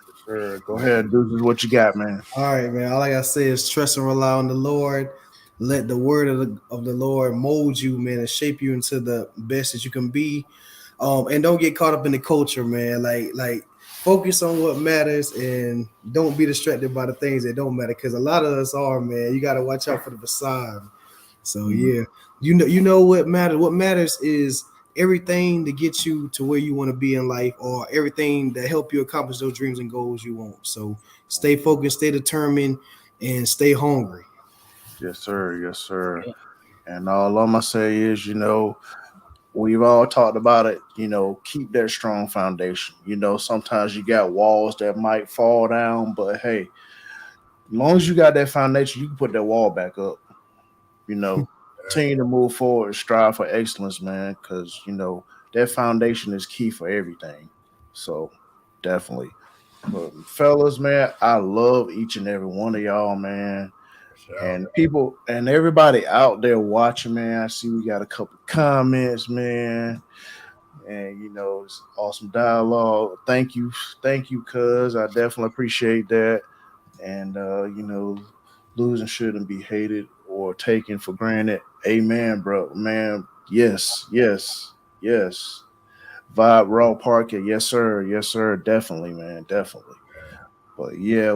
Go ahead. This is what you got, man. All right, man. All I got to say is trust and rely on the Lord. Let the word of the Lord mold you, man, and shape you into the best that you can be. And don't get caught up in the culture, man. Like focus on what matters and don't be distracted by the things that don't matter, because a lot of us are, man. You got to watch out for the facade. So yeah, you know what matters. What matters is everything to get you to where you want to be in life, or everything that help you accomplish those dreams and goals you want. So stay focused, stay determined, and stay hungry. Yes, sir. Yeah. And all I'm gonna say is, you know, we've all talked about it, you know, keep that strong foundation. You know, sometimes you got walls that might fall down, but hey, as long as you got that foundation, you can put that wall back up. You know, continue to move forward, strive for excellence, man, because, you know, that foundation is key for everything. So definitely. But fellas, man, I love each and every one of y'all, man. And people and everybody out there watching, man. I see we got a couple comments, man. And it's awesome dialogue. Thank you, cuz I definitely appreciate that. And losing shouldn't be hated or taken for granted. Amen, bro. Man, yes. Vibe Raw Parker, yes, sir. Definitely, man, definitely. But yeah,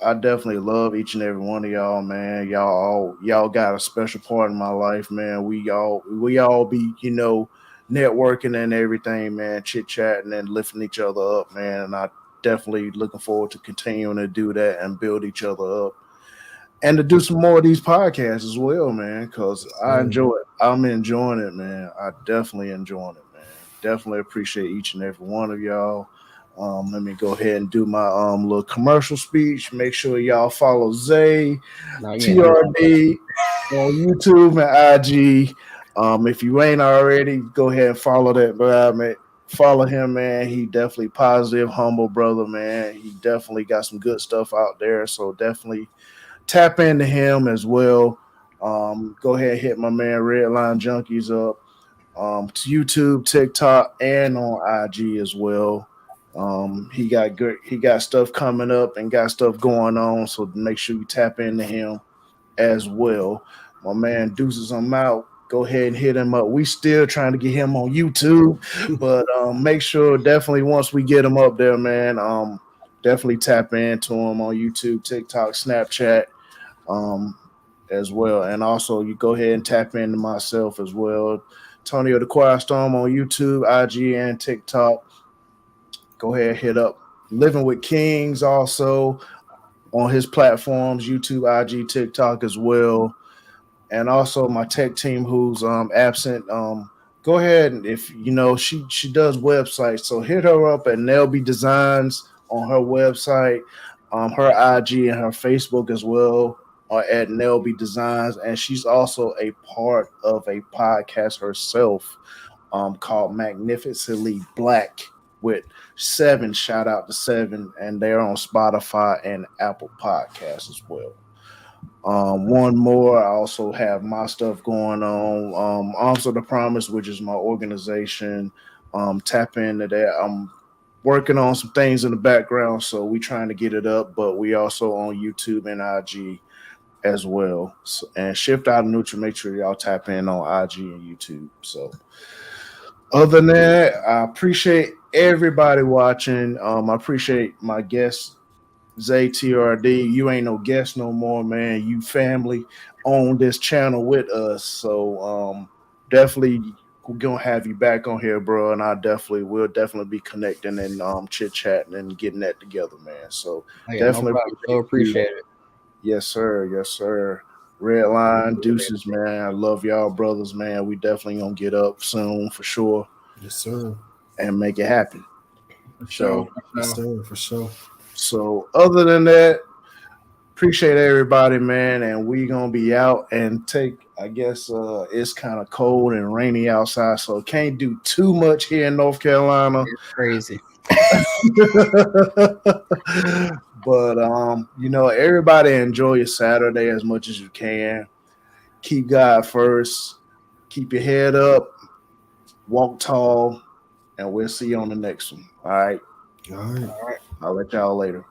I definitely love each and every one of y'all, man. Y'all got a special part in my life, man. We all be, networking and everything, man, chit chatting and lifting each other up, man. And I definitely looking forward to continuing to do that and build each other up. And to do some more of these podcasts as well, man, because I enjoy it. I'm enjoying it, man. I definitely enjoying it, man. Definitely appreciate each and every one of y'all. Let me go ahead and do my little commercial speech. Make sure y'all follow Zay TRD on YouTube and IG. If you ain't already, go ahead and follow that guy, man. Follow him, man. He definitely positive, humble brother, man. He definitely got some good stuff out there. So definitely tap into him as well. Go ahead and hit my man Redline Junkies up. To YouTube, TikTok, and on IG as well. He got stuff coming up and got stuff going on, so make sure you tap into him as well. My man Deuces, I'm out. Go ahead and hit him up. We still trying to get him on YouTube, but make sure definitely once we get him up there, man, definitely tap into him on YouTube, TikTok, Snapchat, as well. And also you go ahead and tap into myself as well. Tonio the Quiet Storm on YouTube, IG, and TikTok. Go ahead and hit up Living with Kings also on his platforms, YouTube, IG, TikTok as well. And also my tech team who's absent. Go ahead and if she does websites, so hit her up at Nelby Designs on her website, her IG and her Facebook as well are at Nelby Designs, and she's also a part of a podcast herself called Magnificently Black with 7. Shout out to 7, and they're on Spotify and Apple Podcasts as well. One more, I also have my stuff going on. Also the Promise, which is my organization. Tap into that. I'm working on some things in the background, so we trying to get it up, but we also on YouTube and IG as well. So, and Shift Out of Neutral, make sure y'all tap in on IG and YouTube. So other than that, I appreciate everybody watching. I appreciate my guest, Zay TRD. You ain't no guest no more, man. You family on this channel with us. So definitely we're gonna have you back on here, bro. And we'll definitely be connecting and chit chatting and getting that together, man. So definitely appreciate it. Yes, sir. Red Line, Deuces, man. I love y'all, brothers, man. We definitely gonna get up soon for sure. Yes, sir. And make it happen. For sure. Yes, sir, for sure. So other than that, appreciate everybody, man. And we gonna be out and I guess it's kind of cold and rainy outside, so can't do too much here in North Carolina. It's crazy. But everybody enjoy your Saturday as much as you can. Keep God first. Keep your head up. Walk tall. And we'll see you on the next one. All right. All right. I'll let y'all later.